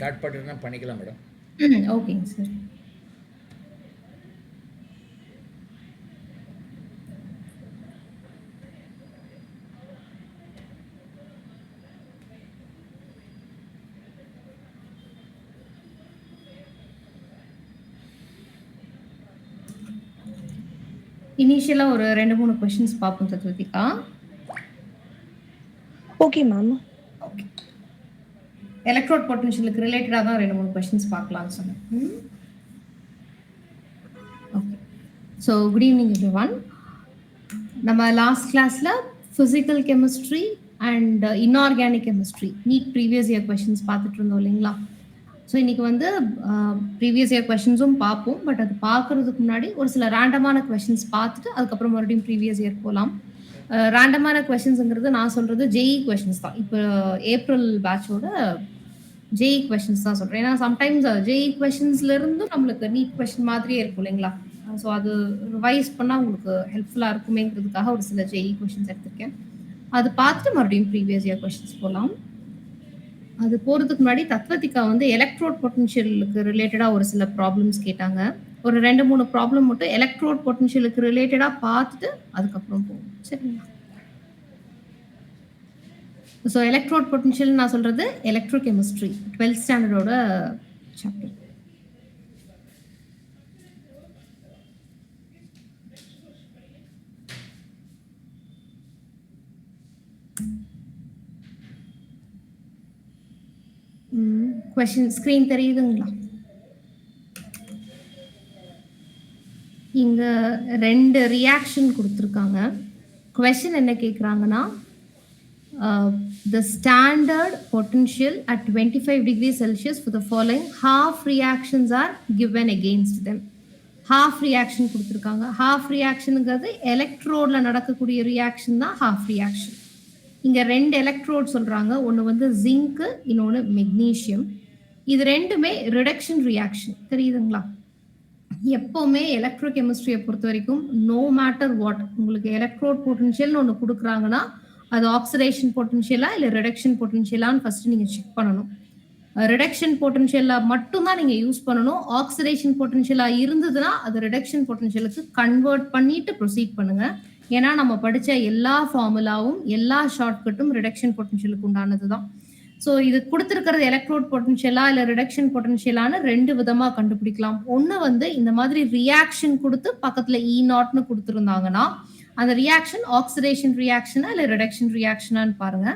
Start பண்ணிட்டுனா பண்ணிக்கலாம் madam. ஓகேங்க sir. இனிஷியலா ஒரு 2-3 क्वेश्चंस பாப்போம் Sathvathika. Okay ma'am. Okay. Electrode பொட்டன்ஷியலுக்கு ரிலேட்டடா தான் 2-3 क्वेश्चंस பார்க்கலாம்னு சொன்னேன். Okay. So good evening everyone. நம்ம லாஸ்ட் கிளாஸ்ல physical chemistry and inorganic chemistry NEET previous year questions பார்த்துட்டு இருந்தோம் இல்லைங்களா? ஸோ இன்னைக்கு வந்து ப்ரீவியஸ் இயர் கொஷின்ஸும் பார்ப்போம். பட் அது பார்க்கறதுக்கு முன்னாடி ஒரு சில ரேண்டமான கொஷின்ஸ் பார்த்துட்டு அதுக்கப்புறம் மறுபடியும் ப்ரீவியஸ் இயர் போகலாம். ரேண்டமான கொஷின்ஸுங்கிறது நான் சொல்றது ஜேஇ கொஷின்ஸ் தான். இப்போ ஏப்ரல் பேட்சோட ஜேஇ கொஷின்ஸ் தான் சொல்றேன். ஏன்னா சம்டைம்ஸ் ஜேஇ கொஷின்ஸ்ல இருந்து நம்மளுக்கு நீட் கொஷின் மாதிரியே இருக்கும் இல்லைங்களா? ஸோ அது ரிவைஸ் பண்ணால் உங்களுக்கு ஹெல்ப்ஃபுல்லாக இருக்குமேங்கிறதுக்காக ஒரு சில ஜேஇ கொஷின்ஸ் எடுத்திருக்கேன். அது பார்த்துட்டு மறுபடியும் ப்ரீவியஸ் இயர் கொஷின்ஸ் போகலாம். அது போறதுக்கு முன்னாடி தத்வதிகா வந்து எலக்ட்ரோட் பொட்டன்ஷியலுக்கு ரிலேட்டடா ஒரு சில ப்ராப்ளம்ஸ் கேட்டாங்க. ஒரு 2-3 ப்ராப்ளம் மட்டும் எலக்ட்ரோட் பொட்டன்ஷியலுக்கு ரிலேட்டடா பார்த்துட்டு அதுக்கப்புறம் போவோம். சரிங்களா? ஸோ எலக்ட்ரோட் பொட்டன்ஷியல் நான் சொல்றது எலக்ட்ரோ கெமிஸ்ட்ரி 12th ஸ்டாண்டர்டோட சாப்டர். கொஸ்டின் ஸ்கிரீன் தெரியுதுங்களா? இங்க 2 ரியாக்ஷன் கொடுத்துருக்காங்க. கொஸ்டின் என்ன கேட்குறாங்கன்னா, the standard potential at 25 degrees Celsius for the following half reactions are given against them. half reaction கொடுத்துருக்காங்க. half reactionங்கிறது எலக்ட்ரோட்ல நடக்கக்கூடிய ரியாக்ஷன் தான் half reaction. இங்க 2 எலக்ட்ரோட் சொல்றாங்க. ஒன்று வந்து ஜிங்க், இன்னொன்று மெக்னீஷியம். இது ரெண்டுமே ரிடக்ஷன் ரியாக்ஷன். தெரியுதுங்களா? எப்பவுமே எலக்ட்ரோ கெமிஸ்ட்ரியை பொறுத்த வரைக்கும் நோ மேட்டர் வாட் உங்களுக்கு எலக்ட்ரோட் பொட்டன்ஷியல்னு ஒன்று கொடுக்குறாங்கன்னா அது ஆக்சிடேஷன் பொட்டன்ஷியலா இல்லை ரிடக்ஷன் பொட்டன்ஷியலான்னு ஃபர்ஸ்ட் நீங்க செக் பண்ணணும். ரிடக்ஷன் பொட்டன்ஷியலா மட்டும்தான் நீங்க யூஸ் பண்ணணும். ஆக்சிடேஷன் பொட்டன்ஷியலா இருந்ததுன்னா அது ரிடக்ஷன் பொட்டன்ஷியலுக்கு கன்வெர்ட் பண்ணிட்டு ப்ரொசீட் பண்ணுங்க. ஏன்னா நம்ம படிச்ச எல்லா ஃபார்முலாவும் எல்லா ஷார்ட்கட்டும் ரிடக்ஷன் பொட்டன்ஷியலுக்கு உண்டானது தான். ஸோ இது கொடுத்துருக்கிறது எலக்ட்ரோட் பொட்டன்ஷியலா இல்லை ரிடக்ஷன் பொட்டன்ஷியலான்னு 2 விதமா கண்டுபிடிக்கலாம். ஒன்று வந்து இந்த மாதிரி ரியாக்ஷன் கொடுத்து பக்கத்துல E0ன்னு கொடுத்துருந்தாங்கன்னா அந்த ரியாக்ஷன் ஆக்சிடேஷன் ரியாக்ஷனா இல்லை ரிடக்ஷன் ரியாக்ஷனான்னு பாருங்க.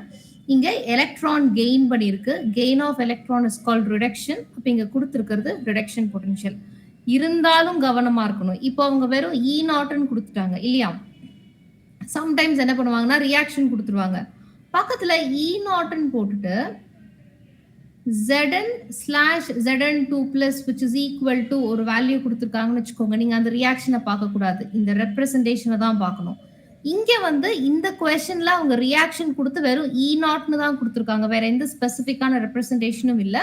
இங்க எலக்ட்ரான் கெயின் பண்ணியிருக்கு. Gain of electron is called reduction. அப்போ இங்க கொடுத்துருக்கிறது ரிடக்ஷன் பொட்டன்ஷியல். இருந்தாலும் கவனமா இருக்கணும். இப்போ அவங்க வெறும் E0ன்னு கொடுத்துட்டாங்க இல்லையா? சம்டைம்ஸ் என்ன பண்ணுவாங்கன்னா ரியாக்ஷன் கொடுத்துருவாங்க. பக்கத்துல E0ன்னு போட்டுட்டு Zn/Zn2+ which is equal to ஒரு வேல்யூ கொடுத்துருக்காங்கன்னு வச்சுக்கோங்க. நீங்க அந்த ரியாக்ஷனை பார்க்க கூடாது. இந்த ரெப்ரசன்டேஷனை தான் பார்க்கணும். இங்க வந்து இந்த கொஸ்டின்ல அவங்க ரியாக்ஷன் கொடுத்து வெறும் E0ன்னு தான் கொடுத்துருக்காங்க. வேற எந்த ஸ்பெசிபிக்கான ரெப்ரசன்டேஷனும் இல்ல.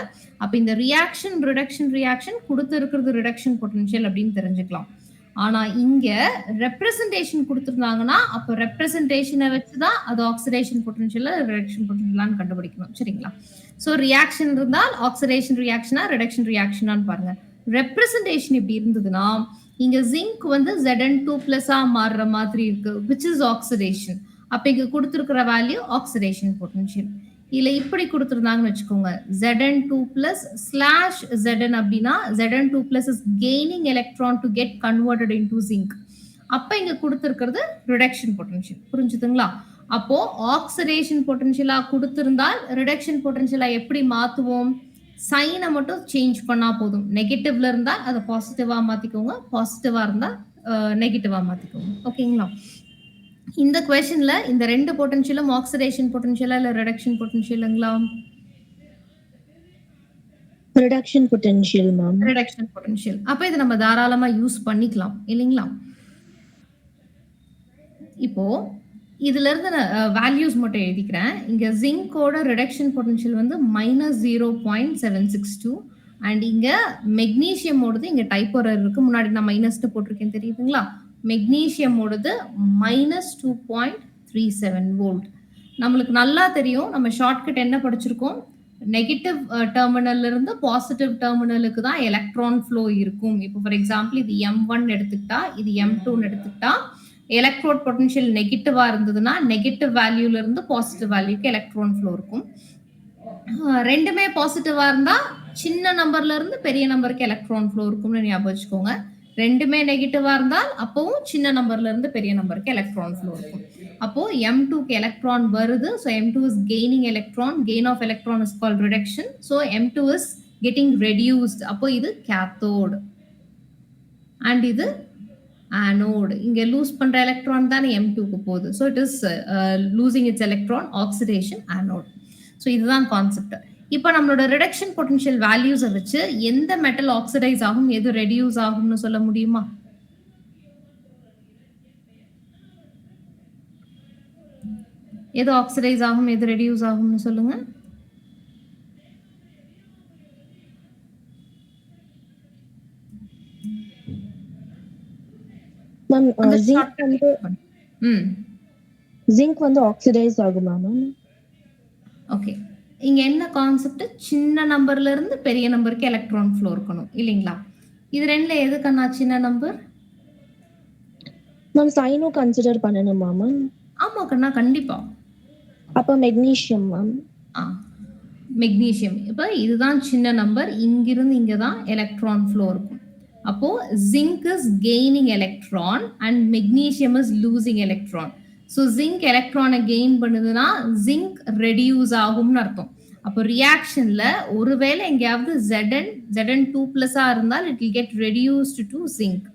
அப்ப இந்த ரியாக்ஷன் ரிடக்ஷன் ரியாக்ஷன் கொடுத்து இருக்கிறது ரிடக்ஷன் பொட்டன்ஷியல் அப்படின்னு தெரிஞ்சுக்கலாம். ஆனா இங்க ரெப்ரசன்டேஷன் கொடுத்துருந்தாங்கன்னா அப்ப ரெப்ரசன்டேஷனை வச்சுதான் அது ஆக்சிடேஷன் பொட்டன்ஷியல் ரிடக்ஷன் பொட்டன்ஷியலான்னு கண்டுபிடிக்கணும். சரிங்களா? ஸோ ரியாக்ஷன் இருந்தால் ஆக்சிடேஷன் ரியாக்ஷனா ரிடக்ஷன் ரியாக்ஷனான்னு பாருங்க. ரெப்ரசன்டேஷன் இப்படி இருந்ததுன்னா இங்க ஜிங்க் வந்து Zn2+ மாறுற மாதிரி இருக்கு which is oxidation. அப்ப இங்க கொடுத்துருக்கிற வேல்யூ ஆக்சிடேஷன் பொட்டன்ஷியல். இல்ல இப்படி கொடுத்துருந்தாங்கன்னு வச்சுக்கோங்க Zn2+/Zn அப்படின்னா Zn2+ is gaining electron to get converted into zinc. அப்ப இங்க கொடுத்துருக்கிறது ரிடக்ஷன் பொட்டன்ஷியல். புரிஞ்சுதுங்களா? அப்போ ஆக்சிடேஷன் பொட்டன்ஷியலா கொடுத்திருந்தால் ரிடக்ஷன் பொட்டன்ஷியலா எப்படி மாத்துவோம்? சைனை மட்டும் சேஞ்ச் பண்ணா போதும். நெகட்டிவ்ல இருந்தா அதை பாசிட்டிவா மாத்திக்கோங்க, பாசிட்டிவா இருந்தா நெகட்டிவா மாத்திக்கோங்க. ஓகேங்களா? இந்த क्वेश्चनல இந்த 2 பொட்டன்ஷியலும் ஆக்சிடேஷன் பொட்டன்ஷியலா இல்ல ரிடக்ஷன் பொட்டன்ஷியலுங்களா? Reduction potential ma'am. Reduction potential. அப்ப இத நம்ம தாராளமா யூஸ் பண்ணிக்கலாம் இல்லீங்களா? இப்போ இதுல இருந்து வேல்யூஸ் மட்டும் எழுதிக்கிறேன். இங்க ஜிங்கோட ரிடக்ஷன் பொட்டன்ஷியல் வந்து -0.762 அண்ட் இங்க மெக்னீசியமோடது இங்க டைப்போ இருக்கு. முன்னாடி நான் மைனஸ்னு போட்டிருக்கேன் தெரியுதுங்களா? மெக்னீசியமோடது -2.37 வோல்ட். நம்மளுக்கு நல்லா தெரியும். நம்ம ஷார்ட்கட் என்ன படிச்சிருக்கோம்? நெகட்டிவ் டெர்மினல்ல இருந்து பாசிட்டிவ் டெர்மினலுக்கு தான் எலக்ட்ரான் ஃப்ளோ இருக்கும். இப்போ ஃபார் எக்ஸாம்பிள் இது M1 எடுத்துக்கிட்டா, இது M2ன்னு எடுத்துக்கிட்டா, எலக்ட்ரோட் பொட்டன்ஷியல் நெகட்டிவா இருந்ததுன்னா, நெகட்டிவ் வேல்யூல இருந்து பாசிட்டிவ் வேல்யூக்கு எலக்ட்ரான் ஃப்ளோ இருக்கும். ரெண்டுமே பாசிட்டிவா இருந்தா, சின்ன நம்பர்ல இருந்து பெரிய நம்பருக்கு எலக்ட்ரான் ஃப்ளோ இருக்கும்னு ஞாபகம் வச்சுக்கோங்க. ரெண்டுமே நெகட்டிவா இருந்தால், அப்பவும் சின்ன நம்பர்ல இருந்து பெரிய நம்பருக்கு எலக்ட்ரான் ஃப்ளோ இருக்கும். அப்போ M2க்கு எலக்ட்ரான் வருது. So M2 is gaining electron. Gain of electron is called reduction. So M2 is getting reduced. அப்போ இது cathode. And இது anode. இங்க லூஸ் பண்ற எலக்ட்ரான் தானே M2க்கு போகுது. So it is losing its electron, oxidation, anode. So இதுதான் concept. இப்போ நம்மளோட ரிடக்ஷன் பொட்டன்ஷியல் வேல்யூஸை வச்சு எந்த மெட்டல் ஆக்சிடைஸ் ஆகும், எது ரெடியூஸ் ஆகும்னு சொல்ல முடியுமா? எது ஆக்சிடைஸ் ஆகும், எது ரெடியூஸ் ஆகும்னு சொல்லுங்க. மேம் அந்த ஜிங்க் short வந்து ம் ஜிங்க் வந்து ஆக்சிடைஸ் ஆகுமா மேம்? ஓகே. இங்க என்ன கான்செப்ட்? சின்ன நம்பர்ல இருந்து பெரிய நம்பருக்கு எலக்ட்ரான் ஃப்ளோ இருக்கணும் இல்லைங்களா? இது ரெண்டுல எது கண்ணா சின்ன நம்பர்? மேம் சைனும் கன்சிடர் பண்ணணுமா மேம்? ஆமா கண்ணா, கண்டிப்பா. அப்போ மெக்னீஷியம் மேம். மெக்னீஷியம். இப்போ இதுதான் சின்ன நம்பர். இங்கிருந்து இங்க தான் எலக்ட்ரான் ஃப்ளோ இருக்கும். அப்போ zinc is gaining electron and magnesium is losing electron. So zinc எலக்ட்ரானை கெயின் பண்ணுதுன்னா ஜிங்க் ரெடியூஸ் ஆகும்னு அர்த்தம். அப்போ ரியாக்ஷன்ல ஒருவேளை எங்கேயாவது Zn 2+ இருந்தால் it will get reduced to zinc.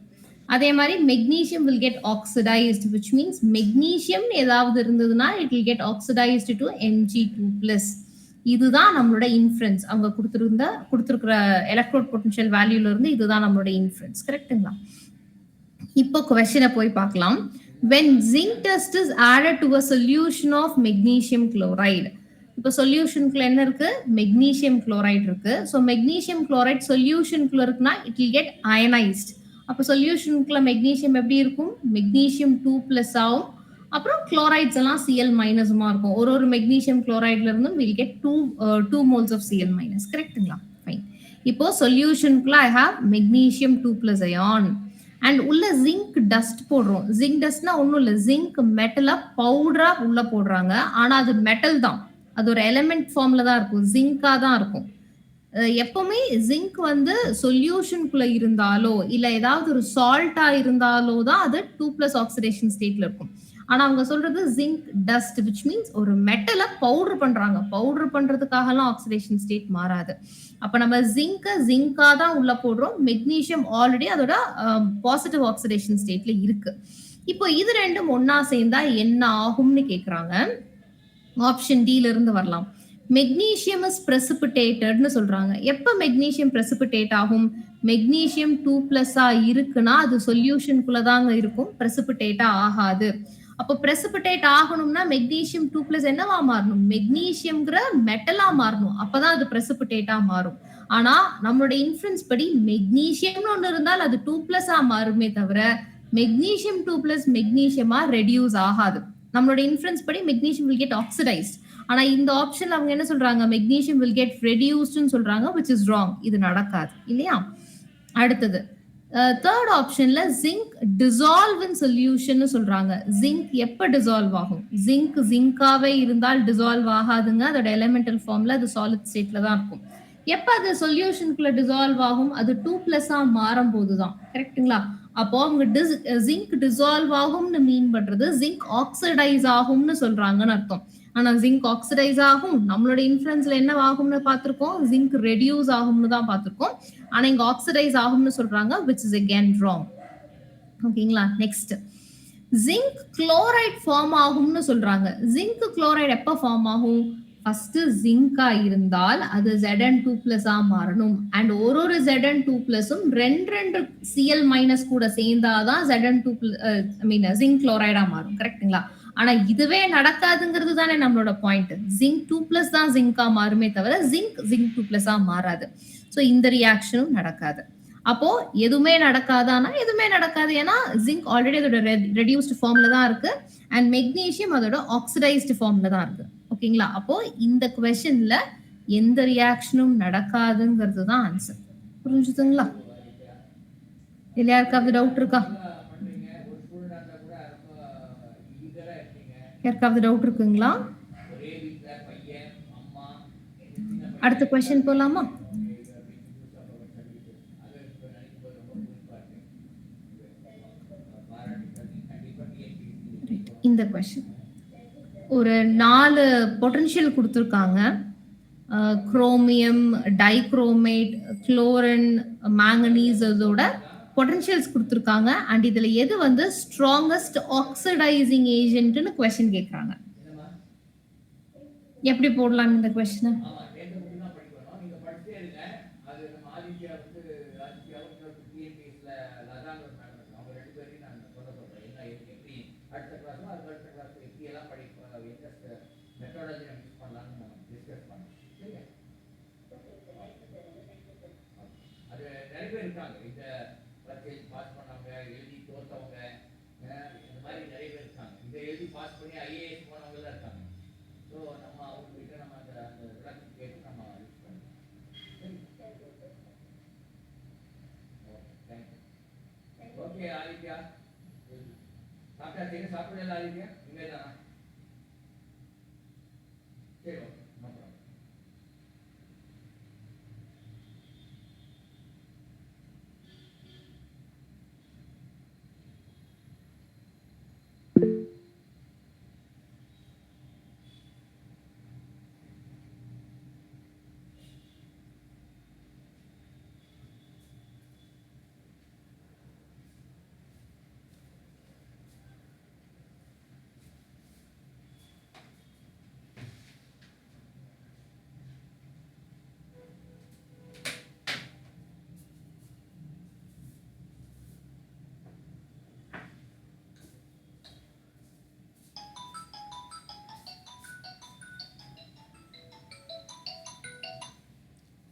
அதே மாதிரி magnesium will get oxidised, which means magnesium ஏதாவது இருந்ததுன்னா it will get oxidised to Mg2+. இதுதான் நம்மளோட இன்ஃபரன்ஸ். அவங்க கொடுத்துருக்கிற எலக்ட்ரோட் பொட்டன்ஷியல் வேல்யூல இருந்து இதுதான் நம்மளோட இன்ஃபரன்ஸ். கரெக்ட்டுங்களா? இப்போ கொஸ்டினை போய் பார்க்கலாம். when zinc test is added to a solution of magnesium chloride. இப்போ சொல்யூஷனுக்குள்ள என்ன இருக்கு? மெக்னீசியம் குளோரைடு இருக்கு. ஸோ மெக்னீசியம் குளோரைட் சொல்யூஷனுக்குள்ள இருக்குன்னா இட் வில் கெட் அயனைஸ்ட். அப்போ சொல்யூஷனுக்குள்ள மெக்னீசியம் எப்படி இருக்கும்? மெக்னீசியம் 2+ ஆகும். அப்புறம் குளோரைட்ஸ் எல்லாம் Cl- இருக்கும். ஒரு மெக்னீசியம் குளோரைட்ல இருந்தும் will get 2 moles of Cl-. கரெக்ட்டுங்களா? ஃபைன். இப்போ சொல்யூஷனுக்குள்ள I have magnesium 2+ ion and உள்ள ஜிங்க் டஸ்ட் போடுறோம். ஜிங்க் டஸ்ட்னா ஒன்றும் இல்லை, ஜிங்க் மெட்டலை பவுடரா உள்ள போடுறாங்க. ஆனா அது மெட்டல் தான், அது ஒரு எலிமெண்ட் ஃபார்ம்ல தான் இருக்கும், ஜிங்கா தான் இருக்கும். எப்பவுமே ஜிங்க் வந்து சொல்யூஷனுக்குள்ள இருந்தாலோ இல்ல ஏதாவது ஒரு சால்ட்டா இருந்தாலோ தான் அது 2+ ஆக்சிடேஷன் ஸ்டேட்ல இருக்கும். ஆனா அவங்க சொல்றது ஜிங்க் டஸ்ட், விச் மீன்ஸ் ஒரு மெட்டலை பவுடர் பண்றாங்க. பவுடர் பண்றதுக்காகலாம் ஆக்சிடேஷன் ஸ்டேட் மாறாது. அப்ப நம்ம ஜிங்கா தான் உள்ள போடுறோம். மெக்னீசியம் ஆல்ரெடி அதோட பாசிட்டிவ் ஆக்சிடேஷன் ஸ்டேட்ல இருக்கு. இப்போ இது ரெண்டும் ஒன்னா சேர்ந்தா என்ன ஆகும்னு கேக்குறாங்க. ஆப்ஷன் டி இருந்து வரலாம். மெக்னீசியம் இஸ் பிரசிபிடேட்டட்னு சொல்றாங்க. எப்ப மெக்னீசியம் பிரசிபிடேட் ஆகும்? மெக்னீசியம் 2+ இருக்குன்னா அது சொல்யூஷனுக்குள்ள தாங்க இருக்கும், பிரசிபிடேட்டா ஆகாது. அப்போ பிரசிபிடேட் ஆகணும்னா மெக்னீசியம் 2+ என்னவா மாறணும்? மெக்னீசியம்ங்கிற மெட்டலா மாறணும். அப்பதான் அது பிரசிபிடேட்டா மாறும். ஆனா நம்மளோட இன்ஃபரன்ஸ் படி மெக்னீசியம்னு ஒண்ணு இருந்தால் அது 2+ மாறுமே தவிர மெக்னீசியம் 2+ மெக்னீசியமா ரெடியூஸ் ஆகாது. நம்மளோட இன்ஃபரன்ஸ் படி மெக்னீசியம் வில் கெட் ஆக்சிடைஸ்ட். ஆனா இந்த ஆப்ஷன்ல அவங்க என்ன சொல்றாங்க? மெக்னீசியம் வில் கெட் ரெடியூஸ்ட்னு சொல்றாங்க, which is wrong. இது நடக்காது இல்லையா? அடுத்தது தேர்ட் ஆப்ஷன்ல ஜிங்க் டிசால்வ் இன் சொல்யூஷன் சொல்றாங்க. ஜிங்க் எப்ப டிசால்வ் ஆகும்? ஜிங்காவே இருந்தால் டிசால்வ் ஆகாதுங்க. அதோட எலிமெண்டல் ஃபார்ம்ல அது சாலிட் ஸ்டேட்ல தான் இருக்கும். எப்ப அது சொல்யூஷனுக்குள்ள டிசால்வ் ஆகும்? அது 2+ மாறும் போதுதான். கரெக்ட்டுங்களா? அப்போ அவங்க ஜிங்க் டிசால்வ் ஆகும்னு மீன் பண்றது ஜிங்க் ஆக்சிடைஸ் ஆகும்னு சொல்றாங்கன்னு அர்த்தம். ஆனா ஜிங்க் ஆக்சிடைஸ் ஆகும், நம்மளோட இன்ஃபரன்ஸ்ல என்ன ஆகும்னு பார்த்திருக்கோம்? ஜிங்க் ரெடியூஸ் ஆகும்னு தான் பார்த்திருக்கோம். ஆனா இங்க ஆக்சிடைஸ் ஆகும்னு சொல்றாங்க, which is again wrong. ஓகேங்களா? நெக்ஸ்ட் ஜிங்க் குளோரைட் ஃபார்ம் ஆகும்னு சொல்றாங்க. ஜிங்க் குளோரைட் எப்ப ஃபார்ம் ஆகும்? ஃபர்ஸ்ட் ஜிங்கா இருந்தால் அது Zn2+ மாறணும். அண்ட் ஒரு Zn2+ம் ரெண்டு Cl- கூட சேர்ந்தாதான் Zn2+ ஜிங்க் குளோரைடா மாறும். கரெக்ட்டுங்களா? ஆனா இதுவே நடக்காதுங்கிறது தானே நம்மளோட பாயிண்ட். ஜிங்க் 2+ தான் ஜிங்கா மாறுமே தவிர ஜிங்க் 2+ மாறாது. ஸோ இந்த ரியாக்ஷனும் நடக்காது. அப்போ எதுவுமே நடக்காதானா எதுவுமே நடக்காது. ஏன்னா ஜிங்க் ஆல்ரெடி அதோட ரெடியூஸ்டு ஃபார்ம்ல தான் இருக்கு அண்ட் மெக்னீசியம் அதோட ஆக்சிடைஸ்டு ஃபார்ம்ல தான் இருக்கு. ஓகேங்களா? அப்போ இந்த கொஸ்டின்ல எந்த ரியாக்ஷனும் நடக்காதுங்கிறது தான் ஆன்சர். புரிஞ்சுதுங்களா? இல்ல யாருக்காவது டவுட் இருக்கா? யாருக்காவது டவுட் இருக்குங்களா? அடுத்த கொஸ்டின் போலாமா? இந்த கொஸ்டின் ஒரு 4 பொட்டன்ஷியல் கொடுத்துருக்காங்க. குரோமியம், டைக்ரோமேட், குளோரின், மேங்கனீஸ் இதோட பொட்டன்ஷியல்ஸ் கொடுத்துருக்காங்க. அண்ட் இதுல எது வந்து ஸ்ட்ராங்கஸ்ட் ஆக்சிடைசிங் ஏஜென்ட்னு கொஸ்டின் கேட்குறாங்க. எப்படி போடலாம் இந்த கொஸ்டினை?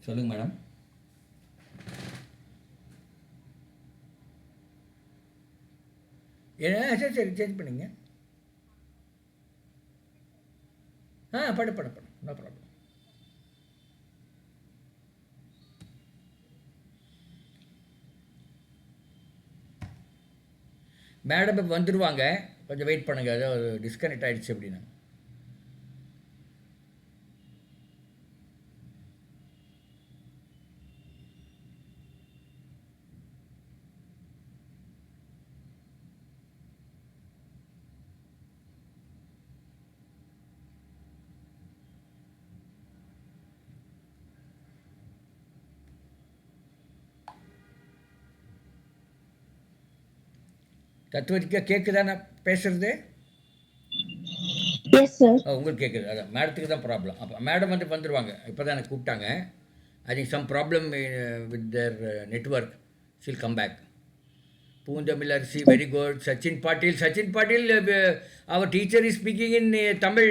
சொல்லுங்க மேடம். சரி சரி சேஞ்ச் பண்ணிங்க. படு நோ ப்ராப்ளம். மேடம் இப்போ வந்துடுவாங்க, கொஞ்சம் வெயிட் பண்ணுங்கள். ஏதோ டிஸ்கனெக்ட் ஆகிடுச்சு அப்படின்னா. தத்துவத்துக்கு கேட்குதா நான் பேசுகிறது? Yes sir. உங்களுக்கு கேட்குது. அதான் மேடத்துக்கு தான் ப்ராப்ளம். அப்போ மேடம் வந்துடுவாங்க. இப்போ தான் எனக்கு கூப்பிட்டாங்க. I think some problem with their network. She'll come back. Poonthamizharasi, very good. Sachin Patil, our teacher is speaking in Tamil.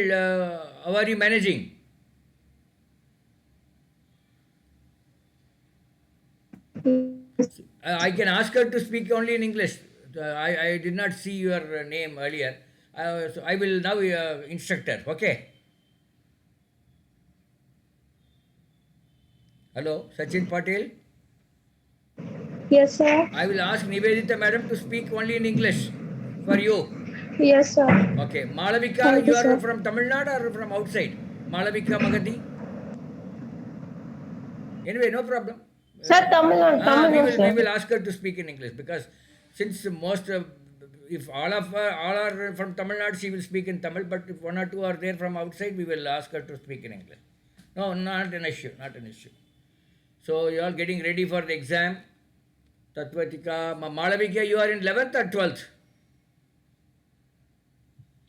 How are you managing? I can ask her to speak only in English. I did not see your name earlier. So I will now instruct her. Okay. Hello, Sachin Patil. Yes, sir. I will ask Nivedita madam to speak only in English for you. Yes, sir. Okay. Malavika, Thank you you, are sir. from Tamil Nadu or from outside? Malavika Magadi? Anyway, no problem. Sir, Tamil Nadu, we sir. will ask her to speak in English, because since most if all are from Tamil Nadu, she will speak in Tamil. But if one or two are there from outside, we will ask her to speak in English. No, not an issue. Not an issue. So you are getting ready for the exam. Tatvatika, Malavika, you are in 11th or 12th?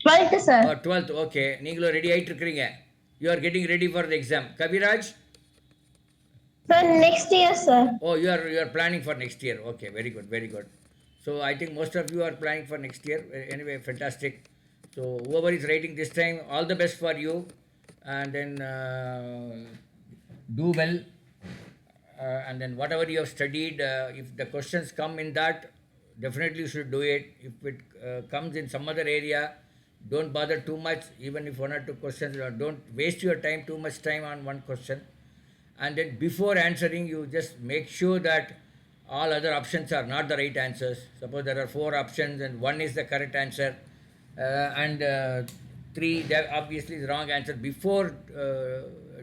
12th, sir. 12th, okay. நீங்களும் ready ஆகிட்டு இருக்கிறீங்க. You are getting ready for the exam. Kaviraj? Sir, next year, sir. Oh, you are planning for next year. Okay, very good, very good. So I think most of you are planning for next year. Anyway, fantastic. So whoever is writing this time, all the best for you, and then do well. And then whatever you have studied, if the questions come in that, definitely you should do it. If it comes in some other area, Don't bother too much, even if one or two questions, don't waste your time, too much time on one question. And then before answering, you just make sure that all other options are not the right answers. Suppose there are 4 options and one is the correct answer, and 3, they're obviously the wrong answer. Before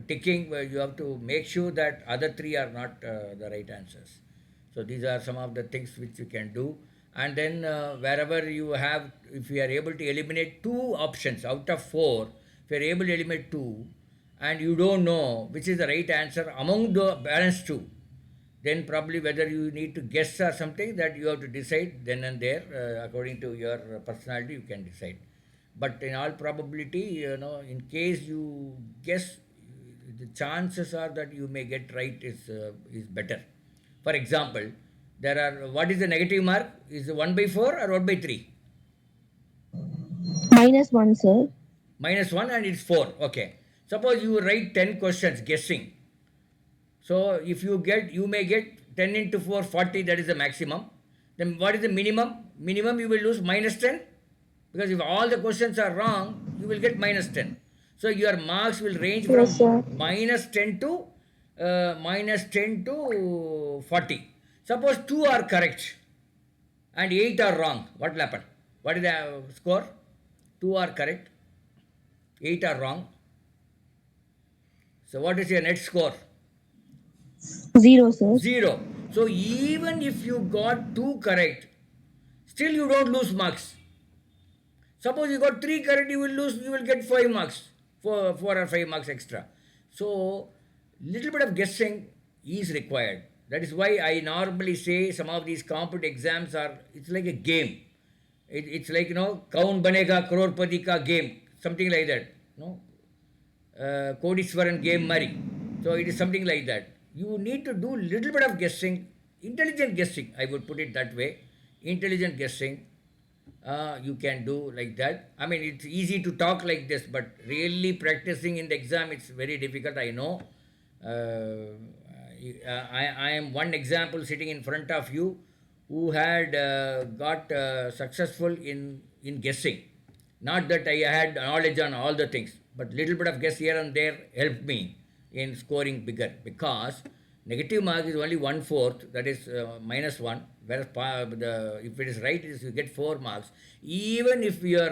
ticking, you have to make sure that other 3 are not the right answers. So these are some of the things which you can do. And then wherever you have, if you are able to eliminate 2 options out of 4, if you are able to eliminate 2, and you don't know which is the right answer among the balance 2, then probably whether you need to guess or something, that you have to decide then and there, according to your personality you can decide. But in all probability, in case you guess, the chances are that you may get right is better. For example, there are, what is the negative mark? Is it 1 by 4 or 1 by 3? -1, sir. -1 and it's 4. Okay. Suppose you write 10 questions guessing. So if you may get 10 into 4, 40, that is the maximum. Then what is the minimum? Minimum you will lose -10. Because if all the questions are wrong, you will get -10. So your marks will range from Yes, sir. -10 to -10 to 40. Suppose 2 are correct and 8 are wrong. What will happen? What is the score? 2 are correct, 8 are wrong. So what is your net score? 0, sir. 0. So even if you got 2 correct, still you don't lose marks. Suppose you got 3 correct, you will get 5 marks, 4 or 5 marks extra. So little bit of guessing is required. That is why I normally say some of these competitive exams it's like a game. It's like, Kaun Banega Crorepati ka game, something like that. Kodiswaran game Mari. So it is something like that. You need to do little bit of guessing, intelligent guessing, I would put it that way. Intelligent guessing, you can do like that. I mean, it's easy to talk like this, but really practicing in the exam, it's very difficult, I know. I am one example sitting in front of you who had got successful in guessing. Not that I had knowledge on all the things, but little bit of guess here and there helped me in scoring bigger, because negative mark is only 1/4, that is -1, whereas if it is right, you get 4 marks. Even if your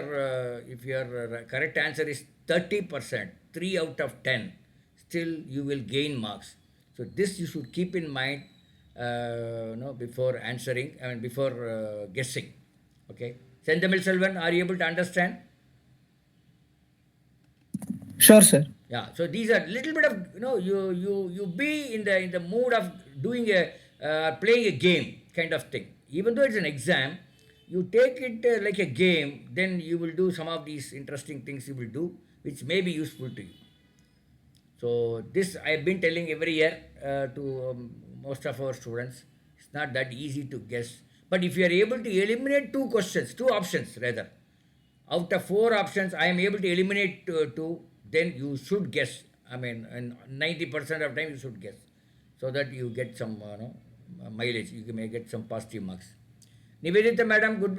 correct answer is 30%, 3 out of 10, still you will gain marks. So this you should keep in mind, before answering, before guessing. Okay. Senthamil Selvan, are you able to understand? Sure, sir. Yeah. So these are little bit of, you be in the mood of doing playing a game kind of thing. Even though it's an exam, you take it like a game, then you will do some of these interesting things you will do, which may be useful to you. So this I have been telling every year to most of our students. It's not that easy to guess. But if you are able to eliminate 2 options rather, out of 4 options, I am able to eliminate 2, then you should guess. I mean, 90% of time you should guess, so that you get some mileage. You may get some positive marks. Nivedita madam, good.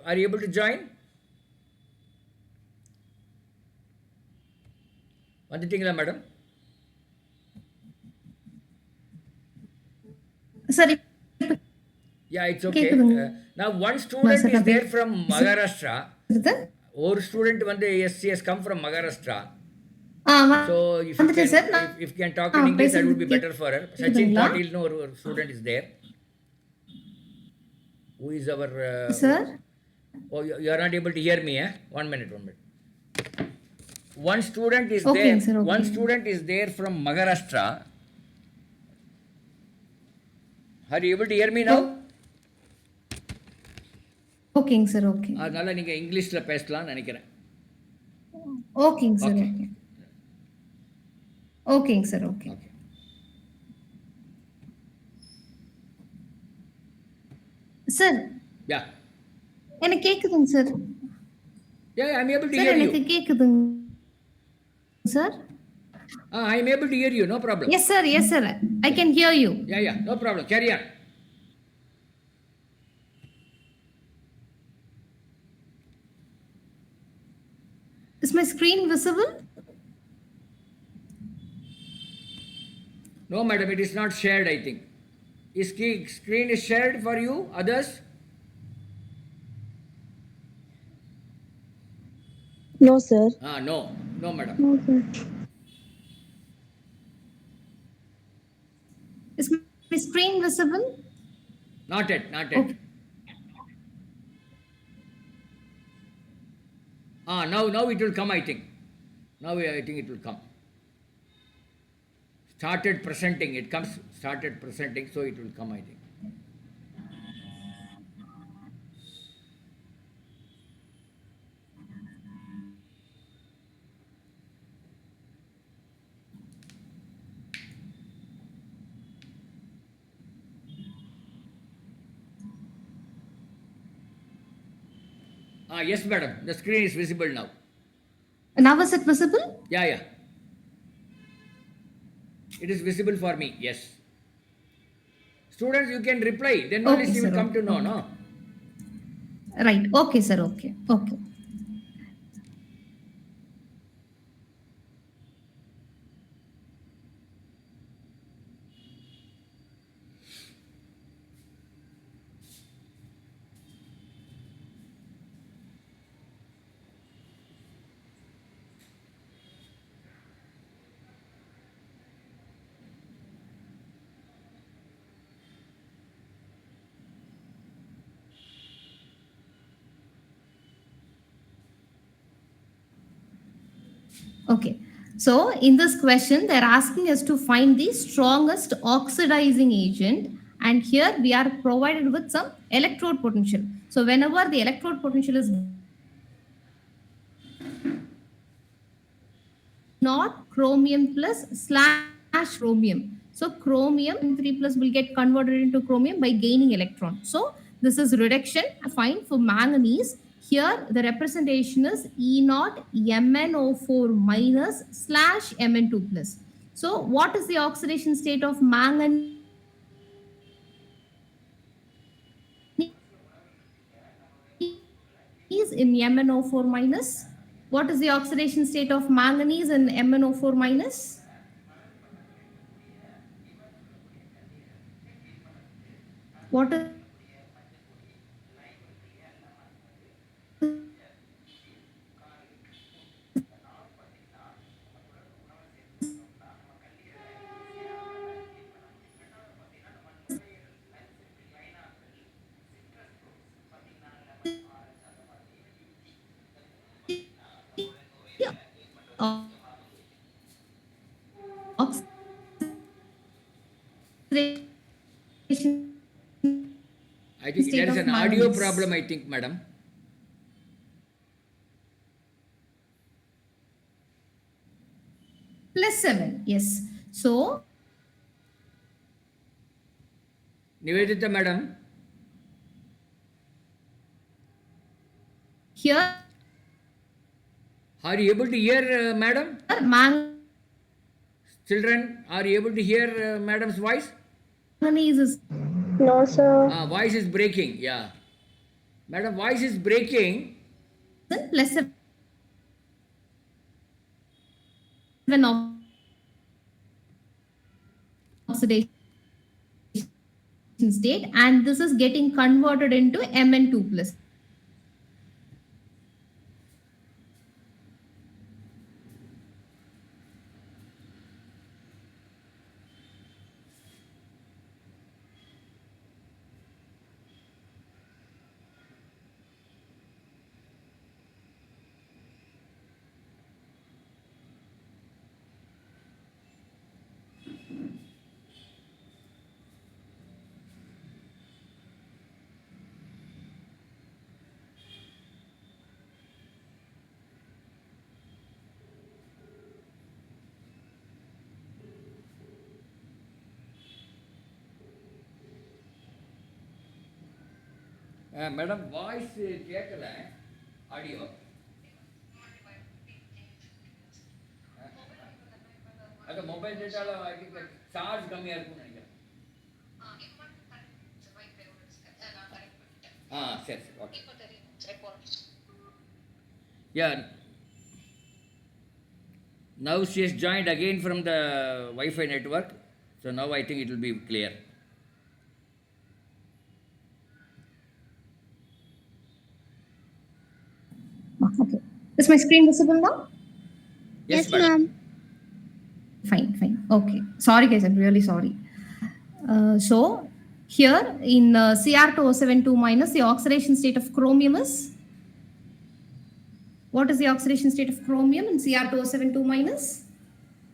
Are you able to join? Vanditingala madam? Sir, Yeah, it's okay. Now one student is there from Maharashtra. One student has come from Maharashtra. So if you can talk in English, that would be better for her. Sachin Patil, our student is there. Who is our... sir? Oh, you are not able to hear me, eh? 1 minute. One student is Okay, there. sir, okay. One student is there from Maharashtra. Are you able to hear me now? ஓகேங்க sir okay அதனால நீங்க இங்கிலீஷ்ல பேசலாம்னு நினைக்கிறேன். ஓகேங்க sir Okay. Okay ஓகேங்க sir okay Okay. Sir Yeah. எனக்கு கேக்குதுங்க sir Yeah, I'm able to sir hear எனக்கு you. கேக்குதுங்க sir I'm able to hear you. No problem. Yes sir I can hear you Yeah. No problem. Carry on. my screen visible? No, madam, it is not shared, I think. Is screen is shared for you, others? No, sir. No, no, madam. No, sir. Is my screen visible? Not yet, not yet. Okay. Now it will come, I think. Now I think it will come. Started presenting, it comes, started presenting, so it will come, I think. Yes, madam, the screen is visible now. Now is it visible? Yeah, yeah. It is visible for me, yes. Students, you can reply, then only Okay, she will sir. come to know, Okay. no? Right. Okay, sir. Okay. Okay. Okay. So in this question, they're asking us to find the strongest oxidizing agent. And here we are provided with some electrode potential. So whenever the electrode potential is not chromium plus slash chromium. So chromium 3 plus will get converted into chromium by gaining electron. So this is reduction. Fine for manganese. Here the representation is E naught MnO4 minus slash Mn2 plus. So what is the oxidation state of manganese in MnO4 minus? What is the oxidation state of manganese in MnO4 minus? What is the oxidation I think there state is of an audio manganese? problem, I think, madam. Plus 7, yes. So Nivedita, madam, here are you able to hear, madam? Children, are you able to hear madam's voice? manganese is No, sir. Voice is breaking, yeah. Madam, voice is breaking. plus 7 oxidation state, and this is getting converted into Mn2 plus. Madam, voice கேட்கல audio. அது mobile டேட்டால charge கம்மியா இருக்கும்னு நினைக்கிறேன். சரி சரி okay. Yeah. Now she has joined again from the Wi-Fi network. So now I think it will be clear. Okay. Is my screen visible now? Yes, madam. Fine. Okay. Sorry, guys. I'm really sorry. So here in Cr2O72 minus, the oxidation state of chromium is, what is the oxidation state of chromium in Cr2O72 minus?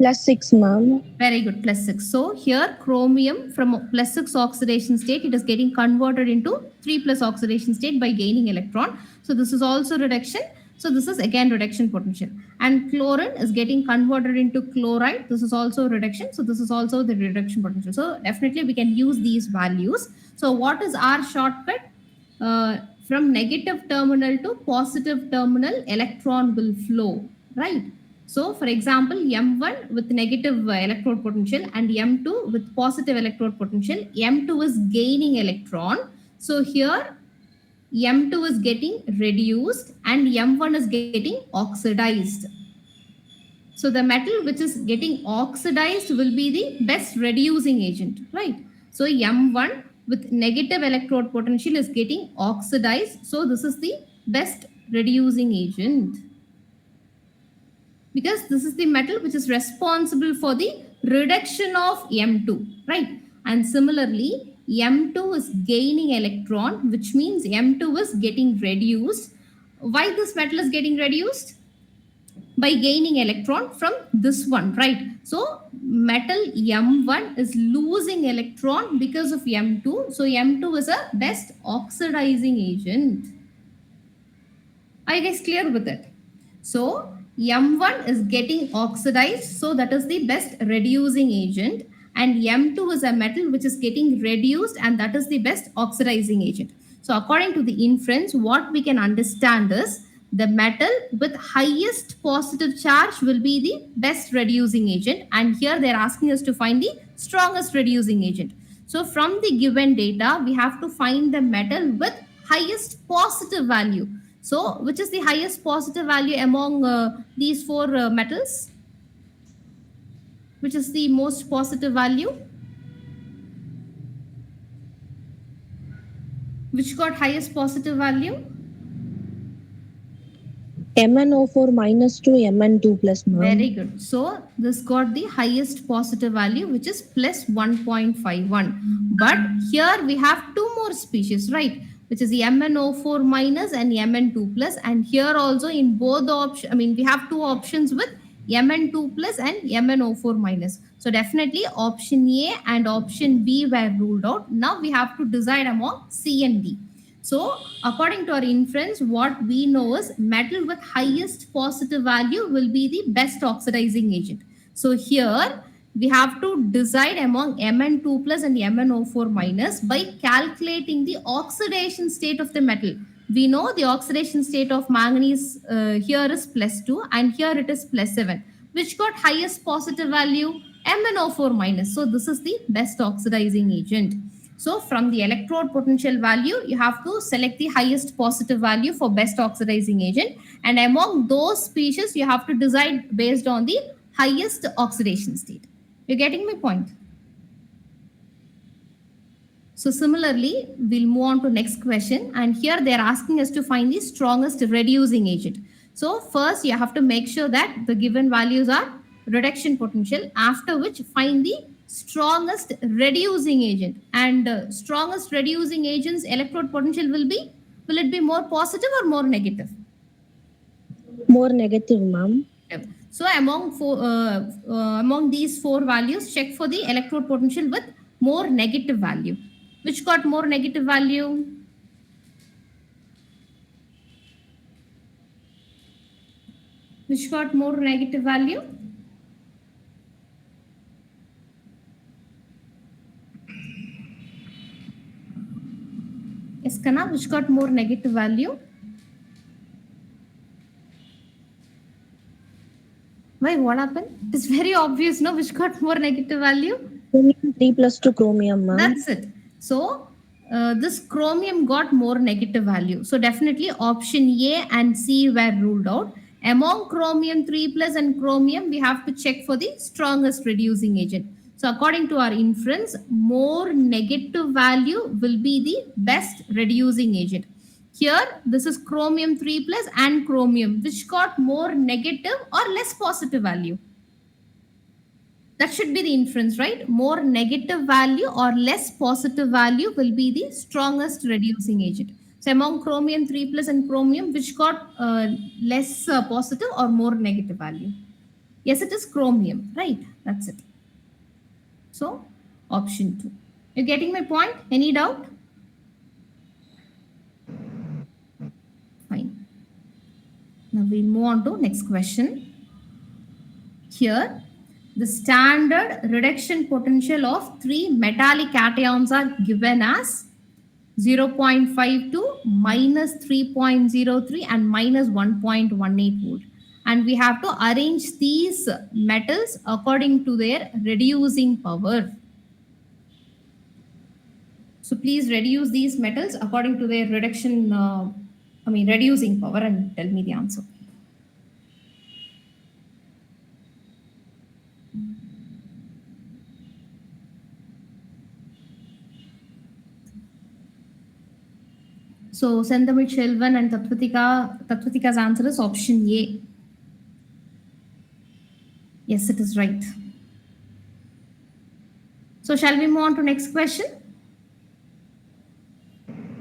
+6, ma'am. Very good, +6. So here chromium from +6 oxidation state, it is getting converted into 3+ oxidation state by gaining electron. So this is also reduction. So this is again reduction potential. And chlorine is getting converted into chloride. This is also reduction. So this is also the reduction potential. So definitely we can use these values. So what is our shortcut? From negative terminal to positive terminal, electron will flow, right? So for example, M1 with negative electrode potential and M2 with positive electrode potential, M2 is gaining electron. So here M2 is getting reduced and M1 is getting oxidized. So the metal which is getting oxidized will be the best reducing agent, right? So M1 with negative electrode potential is getting oxidized. So this is the best reducing agent, because this is the metal which is responsible for the reduction of M2, right? And similarly, M2 is gaining electron, which means M2 is getting reduced. Why this metal is getting reduced? By gaining electron from this one, right? So metal M1 is losing electron because of M2. So M2 is a best oxidizing agent. Are you guys clear with it? So M1 is getting oxidized, so that is the best reducing agent, and M2 is a metal which is getting reduced, and that is the best oxidizing agent. So according to the inference, what we can understand is the metal with highest positive charge will be the best reducing agent, and here they're asking us to find the strongest reducing agent. So from the given data, we have to find the metal with highest positive value. So which is the highest positive value among these four metals? Which is the most positive value? Which got highest positive value? MnO4 minus to Mn2 plus, ma'am. Very good. So this got the highest positive value, which is plus 1.51. But here we have two more species, right? Which is the MnO4 minus and Mn2 plus. And here also in both the options, I mean, we have two options with Mn2 plus and MnO4 minus. So definitely option A and option B were ruled out. Now we have to decide among C and D. So according to our inference, what we know is metal with highest positive value will be the best oxidizing agent. So here we have to decide among Mn2 plus and MnO4 minus by calculating the oxidation state of the metal. We know the oxidation state of manganese here is +2 and here it is +7. Which got highest positive value? MnO4 minus. So this is the best oxidizing agent. So from the electrode potential value, you have to select the highest positive value for best oxidizing agent. And among those species, you have to decide based on the highest oxidation state. You're getting my point? So similarly, we'll move on to next question. And here they're asking us to find the strongest reducing agent. So first you have to make sure that the given values are reduction potential, after which find the strongest reducing agent. And strongest reducing agent's electrode potential will it be more positive or more negative? More negative, ma'am. So among these four values, check for the electrode potential with more negative value. Which got more negative value? Which got more negative value? Yes, Kana, which got more negative value? Why, what happened? It's very obvious, no? Which got more negative value? Chromium 3 plus to chromium, ma'am. That's it. So this chromium got more negative value. So definitely option A and C were ruled out. Among chromium 3 plus and chromium, we have to check for the strongest reducing agent. So according to our inference, more negative value will be the best reducing agent. Here, this is chromium 3 plus and chromium, which got more negative or less positive value. That should be the inference, right? More negative value or less positive value will be the strongest reducing agent. So among chromium 3 plus and chromium, which got less positive or more negative value? Yes, it is chromium, right? That's it. So option 2. You're getting my point? Any doubt? Fine. Now we'll move on to next question. Here, the standard reduction potential of three metallic cations are given as 0.52, minus 3.03, and minus 1.18 volt. And we have to arrange these metals according to their reducing power. So please reduce these metals according to their reducing power and tell me the answer. So Senthamil Shelvan and Tatvatika's answer is option A. Yes, it is right. So shall we move on to next question?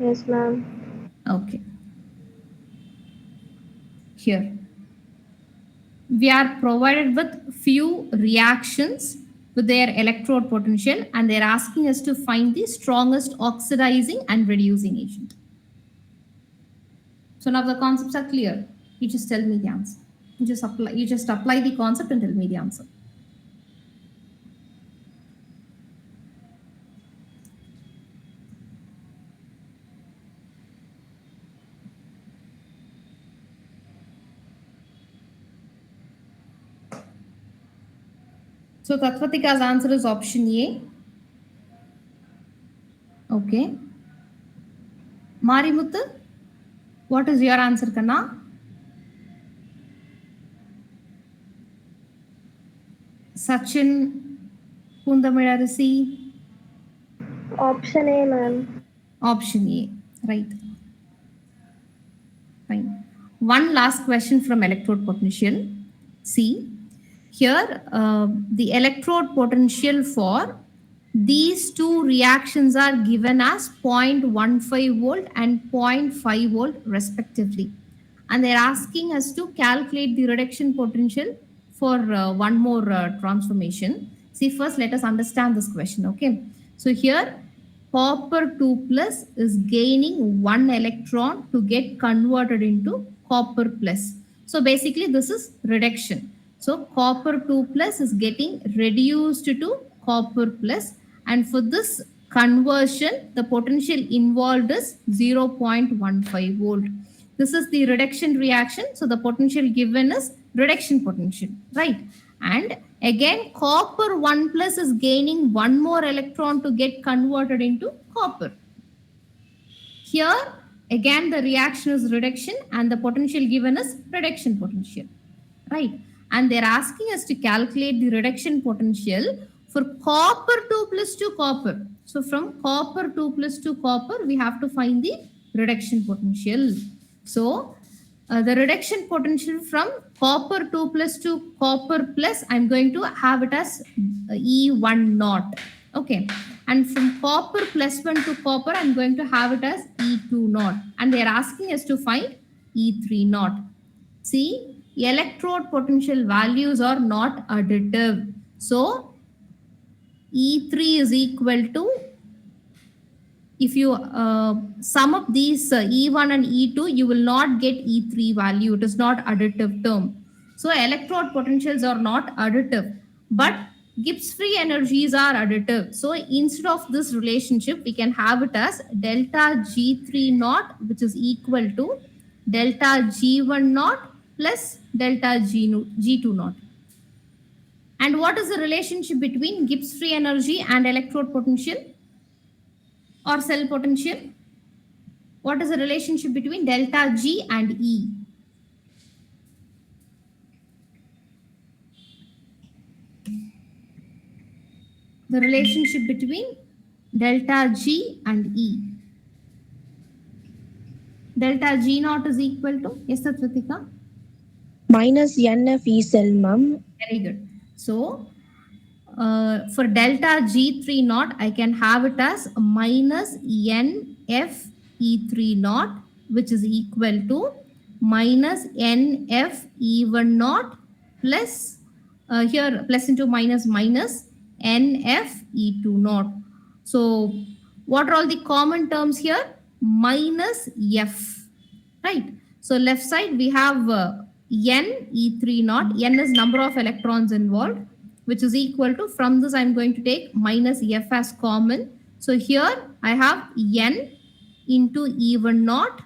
Yes, ma'am. Okay. Here. We are provided with few reactions with their electrode potential and they're asking us to find the strongest oxidizing and reducing agent. So now the concepts are clear. You just tell me the answer. You just apply the concept and tell me the answer. So Tatvatika's answer is option A. Okay. Marimuthu, what is your answer, Kanna? Sachin, Kundamilarisi. Option A, ma'am. Option A, right. Fine. One last question from electrode potential. See, here the electrode potential for these two reactions are given as 0.15 volt and 0.5 volt respectively. And they're asking us to calculate the reduction potential for one more transformation. See, first let us understand this question, okay? So here, copper 2 plus is gaining one electron to get converted into copper plus. So basically this is reduction. So copper 2 plus is getting reduced to copper plus, and for this conversion the potential involved is 0.15 volt. This is the reduction reaction, so the potential given is reduction potential, right? And again copper 1 plus is gaining one more electron to get converted into copper. Here again the reaction is reduction and the potential given is reduction potential, right? And they're asking us to calculate the reduction potential for copper 2 plus to copper. So from copper 2 plus to copper, we have to find the reduction potential. So the reduction potential from copper 2 plus to copper plus, I'm going to have it as E1 naught. Okay. And from copper plus 1 to copper, I'm going to have it as E2 naught. And they're asking us to find E3 naught. See, electrode potential values are not additive. So E3 is equal to, if you sum up these E1 and E2, you will not get E3 value. It is not additive term. So electrode potentials are not additive, but Gibbs free energies are additive. So instead of this relationship, we can have it as delta G3 naught, which is equal to delta G1 naught plus delta G2 naught. And what is the relationship between Gibbs free energy and electrode potential or cell potential? What is the relationship between delta G and E? The relationship between delta G and E. Delta G naught is equal to, yes, Satvatika? Minus NF E cell, ma'am. Very good. So, for delta G3 naught, I can have it as minus NF E3 naught, which is equal to minus NF E1 naught plus, here plus into minus minus NF E2 naught. So, what are all the common terms here? Minus F, right? So left side we have n E3 naught. N is number of electrons involved, which is equal to, from this I'm going to take minus F as common. So here I have n into E1 naught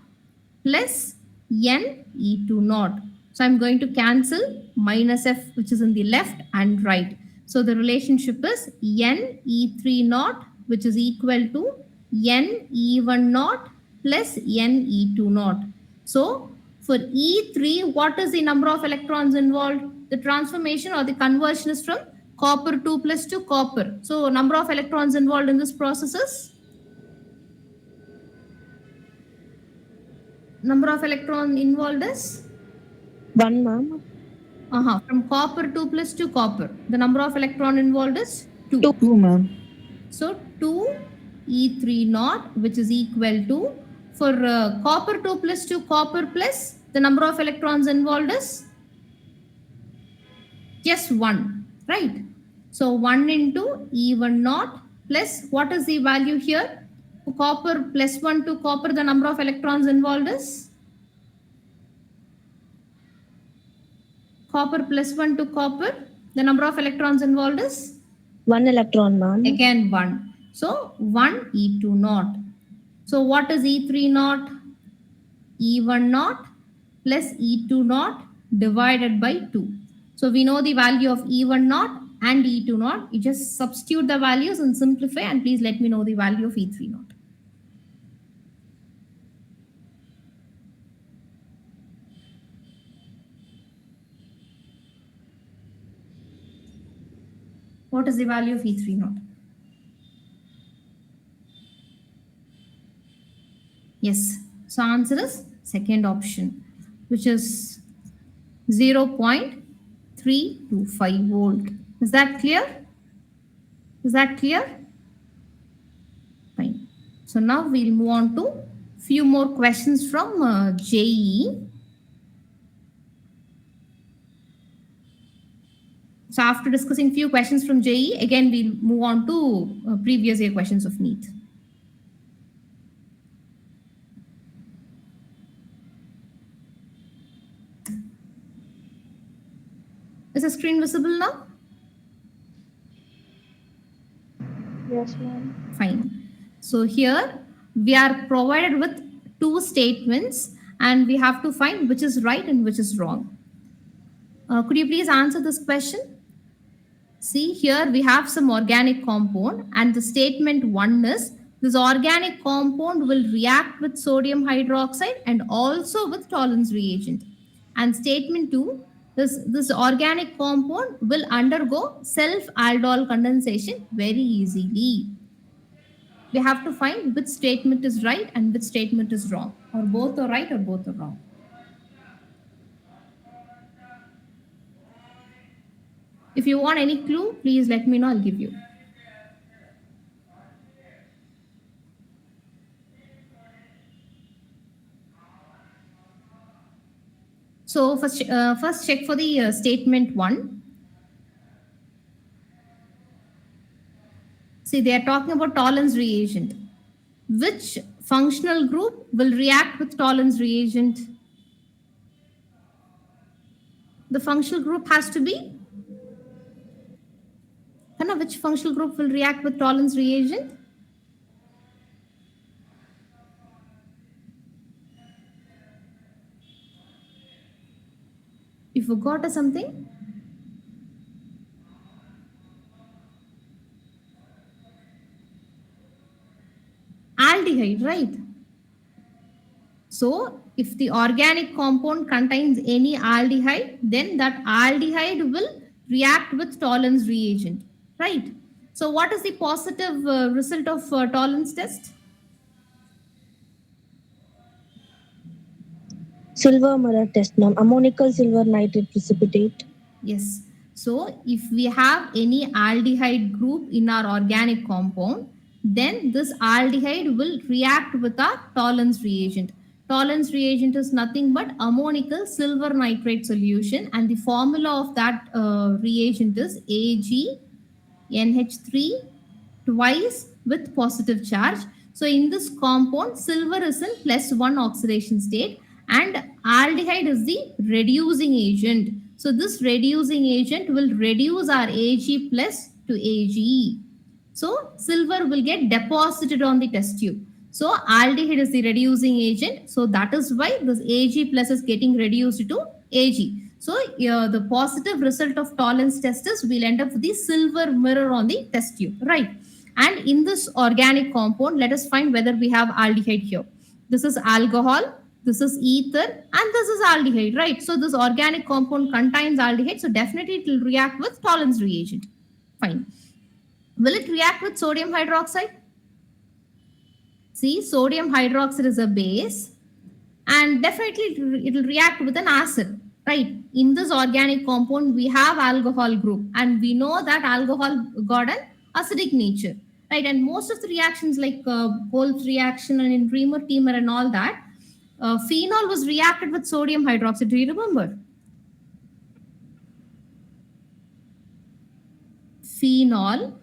plus n E2 naught. So I'm going to cancel minus F, which is in the left and right. So the relationship is n E3 naught, which is equal to n E1 naught plus n E2 naught. So for E3, what is the number of electrons involved? The transformation or the conversion is from copper 2 plus to copper. So number of electrons involved in this process is? Number of electrons involved is? 1, ma'am. From copper 2 plus to copper. The number of electron involved is 2. 2, ma'am. So 2 E3 naught, which is equal to, for copper 2 plus to copper plus, the number of electrons involved is just 1, right? So 1 into E1 naught plus, what is the value here? Copper plus 1 to copper, the number of electrons involved is? Copper plus 1 to copper, the number of electrons involved is? 1 electron, ma'am. Again 1. So 1 E2 naught. So what is E3 naught? E1 naught plus E2 naught divided by 2. So we know the value of E1 naught and E2 naught. You just substitute the values and simplify, and please let me know the value of E3 naught. What is the value of E3 naught? Yes. So answer is second option, which is 0.325 volt. Is that clear? Is that clear? Fine. So now we'll move on to few more questions from JEE. So after discussing few questions from JEE, again we'll move on to previous year questions of Neet. Is the screen visible now? Yes, ma'am. Fine. So here we are provided with two statements and we have to find which is right and which is wrong. Could you please answer this question? See, here we have some organic compound and the statement 1 is, this organic compound will react with sodium hydroxide and also with Tollens reagent. And statement 2, this organic compound will undergo self-aldol condensation very easily. We have to find which statement is right and which statement is wrong, or both are right or both are wrong. If you want any clue, please let me know, I'll give you. So first check for the statement 1. See, they are talking about Tollens reagent. Which functional group will react with Tollens reagent? The functional group has to be? Kanna, which functional group will react with Tollens reagent? You forgot or something? Aldehyde, right? So if the organic compound contains any aldehyde, then that aldehyde will react with Tollens reagent, right? So what is the positive result of tolerance test? Silver mirror test, ma'am. Ammonical silver nitrate precipitate. Yes. So if we have any aldehyde group in our organic compound, then this aldehyde will react with our tolerance reagent. Tolerance reagent is nothing but ammonical silver nitrate solution, and the formula of that reagent is AgNH3 twice with positive charge. So in this compound, silver is in +1 oxidation state and aldehyde is the reducing agent. So this reducing agent will reduce our Ag plus to Age. So silver will get deposited on the test tube. So aldehyde is the reducing agent. So that is why this Ag plus is getting reduced to Ag. So the positive result of tolerance test is we'll end up with the silver mirror on the test tube, right? And in this organic compound, let us find whether we have aldehyde here. This is alcohol, this is ether, and this is aldehyde, right? So this organic compound contains aldehyde. So definitely it will react with tolerance reagent. Fine. Will it react with sodium hydroxide? See, sodium hydroxide is a base and definitely it will react with an acid, right? In this organic compound, we have alcohol group and we know that alcohol got an acidic nature, right? And most of the reactions like Wolff reaction and in Reamer-Temer and all that, phenol was reacted with sodium hydroxide. Do you remember? Phenol,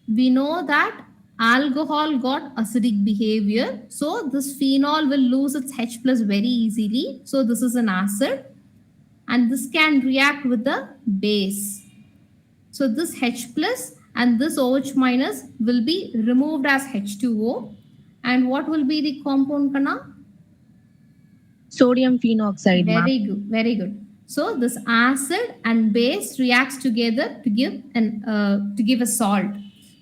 we know that alcohol got acidic behavior. So this phenol will lose its H plus very easily. So this is an acid and this can react with the base. So this H plus and this OH minus will be removed as H2O. And what will be the compound, Kana? Sodium phenoxide, ma'am. Very good, very good. So this acid and base reacts together to give a salt.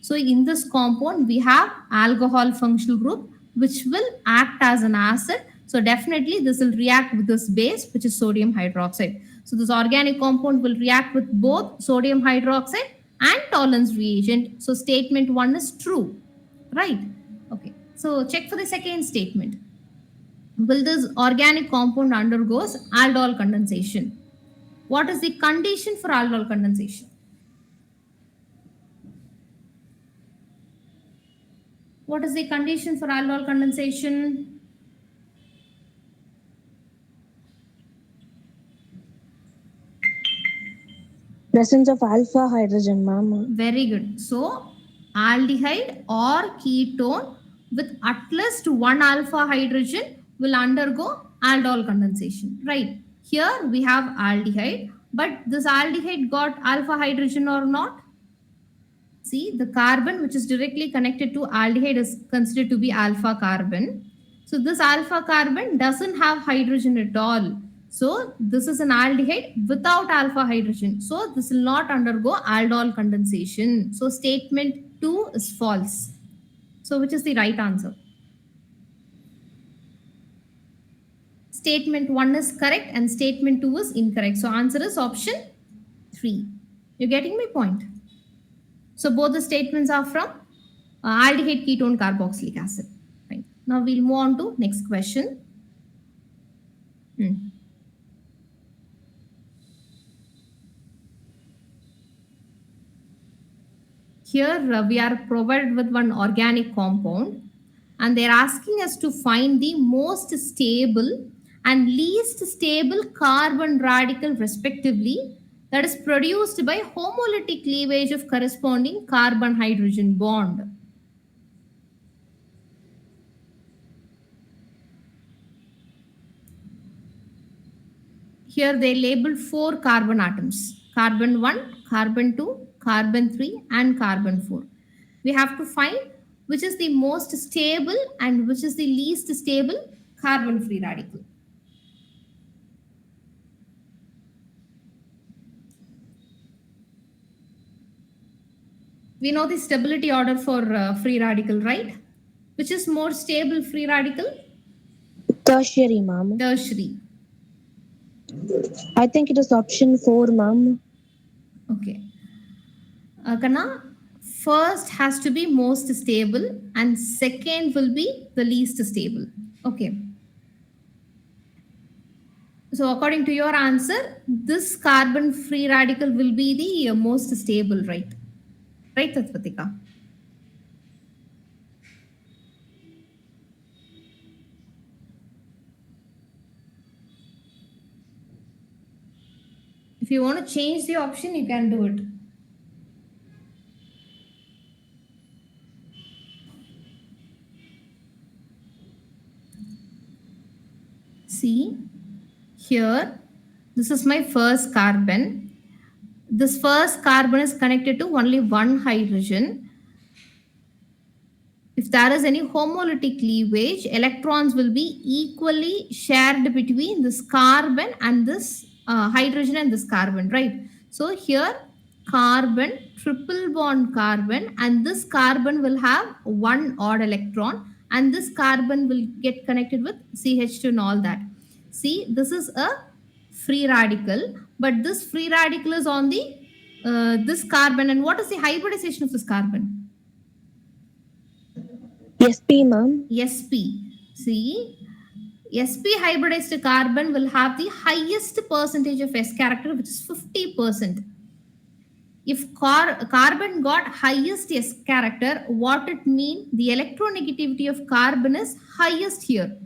So in this compound we have alcohol functional group which will act as an acid. So definitely this will react with this base which is sodium hydroxide. So this organic compound will react with both sodium hydroxide and tolerance reagent. So statement 1 is true, right? Okay. So check for the second statement. Will this organic compound undergoes aldol condensation? What is the condition for aldol condensation? What is the condition for aldol condensation? Presence of alpha hydrogen, ma'am. Very good. So aldehyde or ketone with at least one alpha hydrogen will undergo aldol condensation, right? Here we have aldehyde, but this aldehyde got alpha hydrogen or not? See, the carbon which is directly connected to aldehyde is considered to be alpha carbon. So this alpha carbon doesn't have hydrogen at all. So this is an aldehyde without alpha hydrogen. So this will not undergo aldol condensation. So statement 2 is false. So which is the right answer? Statement 1 is correct and statement 2 is incorrect. So answer is option 3. You're getting my point? So both the statements are from aldehyde ketone carboxylic acid. Fine. Now we'll move on to next question. Here we are provided with one organic compound and they're asking us to find the most stable and least stable carbon radical respectively that is produced by homolytic cleavage of corresponding carbon hydrogen bond. Here they labeled 4 carbon atoms: carbon 1, carbon 2, carbon 3 and carbon 4. We have to find which is the most stable and which is the least stable carbon free radical. We know the stability order for free radical, right? Which is more stable free radical? Tertiary, ma'am. Tertiary. I think it is option 4, ma'am. Okay. Kana, first has to be most stable and second will be the least stable. Okay. So according to your answer, this carbon free radical will be the most stable, right? Right, Tatvatika? If you want to change the option, you can do it. See, here, this is my first carbon. This first carbon is connected to only one hydrogen. If there is any homolytic cleavage, electrons will be equally shared between this carbon and this hydrogen and this carbon, right? So here, carbon, triple bond carbon, and this carbon will have one odd electron, and this carbon will get connected with CH2 and all that. See, this is a free radical, but this free radical is on the this carbon. And what is the hybridization of this carbon? SP, ma'am. SP. See, SP hybridized carbon will have the highest percentage of S character, which is 50%. If carbon got highest S character, what it mean? The electronegativity of carbon is highest here.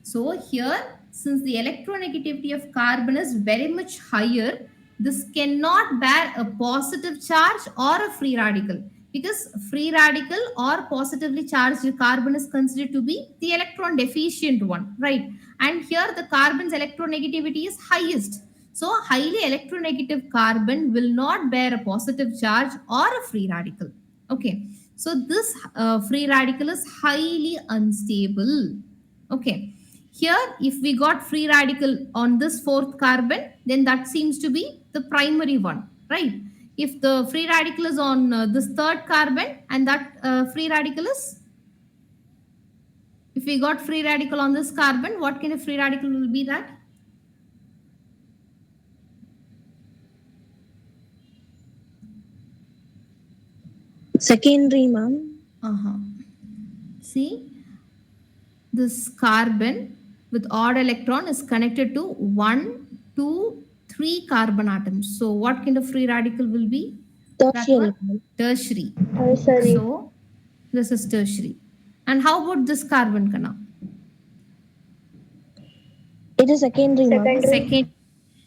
So here, since the electronegativity of carbon is very much higher, this cannot bear a positive charge or a free radical, because free radical or positively charged carbon is considered to be the electron deficient one, right? And here the carbon's electronegativity is highest. So highly electronegative carbon will not bear a positive charge or a free radical. Okay. So this free radical is highly unstable. Okay. Here, if we got free radical on this fourth carbon, then that seems to be the primary one, right? If the free radical is on this third carbon and that free radical is, if we got free radical on this carbon, what kind of free radical will be that? Secondary, ma'am. See, this carbon with odd electron is connected to 1, 2, 3 carbon atoms. So what kind of free radical will be? Tertiary. Tertiary. Tertiary. So this is tertiary. And how about this carbon, Kana? It is secondary, ma'am. Second.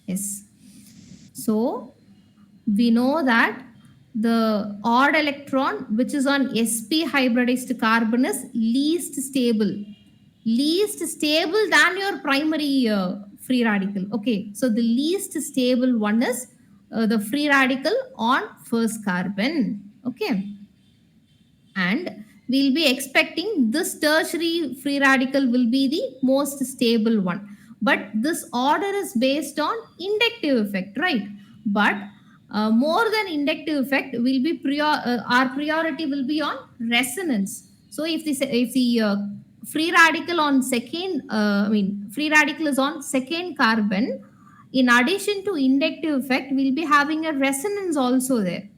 Yes. So we know that the odd electron which is on sp hybridized carbon is least stable than your primary free radical. Okay, so the least stable one is the free radical on first carbon. Okay, and we'll be expecting this tertiary free radical will be the most stable one, but this order is based on inductive effect, right? But more than inductive effect will be our priority will be on resonance. So if the free radical on second free radical is on second carbon, in addition to inductive effect we'll be having a resonance also there.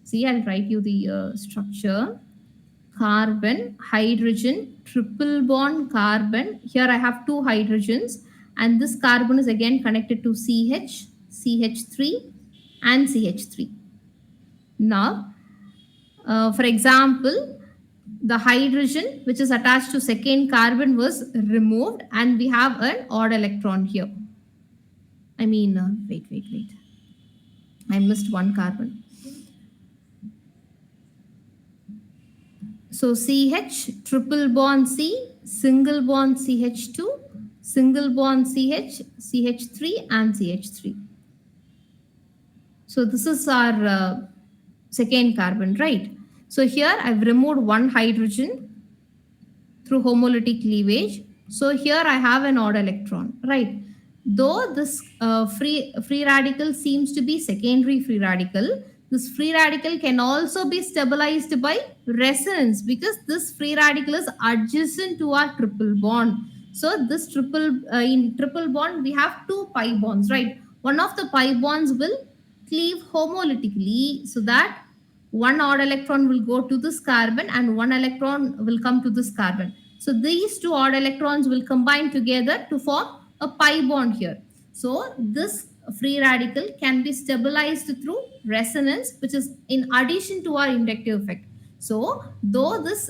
See, I'll write you the structure. Carbon, hydrogen, triple bond carbon. Here I have two hydrogens, and this carbon is again connected to CH, CH3 and CH3. Now, for example, the hydrogen which is attached to second carbon was removed and we have an odd electron here. Wait. I missed one carbon. So CH, triple bond C, single bond CH2, single bond CH, CH3 and CH3. So this is our second carbon, right? So here I've removed one hydrogen through homolytic cleavage. So here I have an odd electron, right? Though this free radical seems to be secondary free radical, this free radical can also be stabilized by resonance because this free radical is adjacent to our triple bond. So this in triple bond, we have two pi bonds, right? One of the pi bonds will cleave homolytically so that one odd electron will go to this carbon and one electron will come to this carbon. So these two odd electrons will combine together to form a pi bond here. So this free radical can be stabilized through resonance, which is in addition to our inductive effect. So though this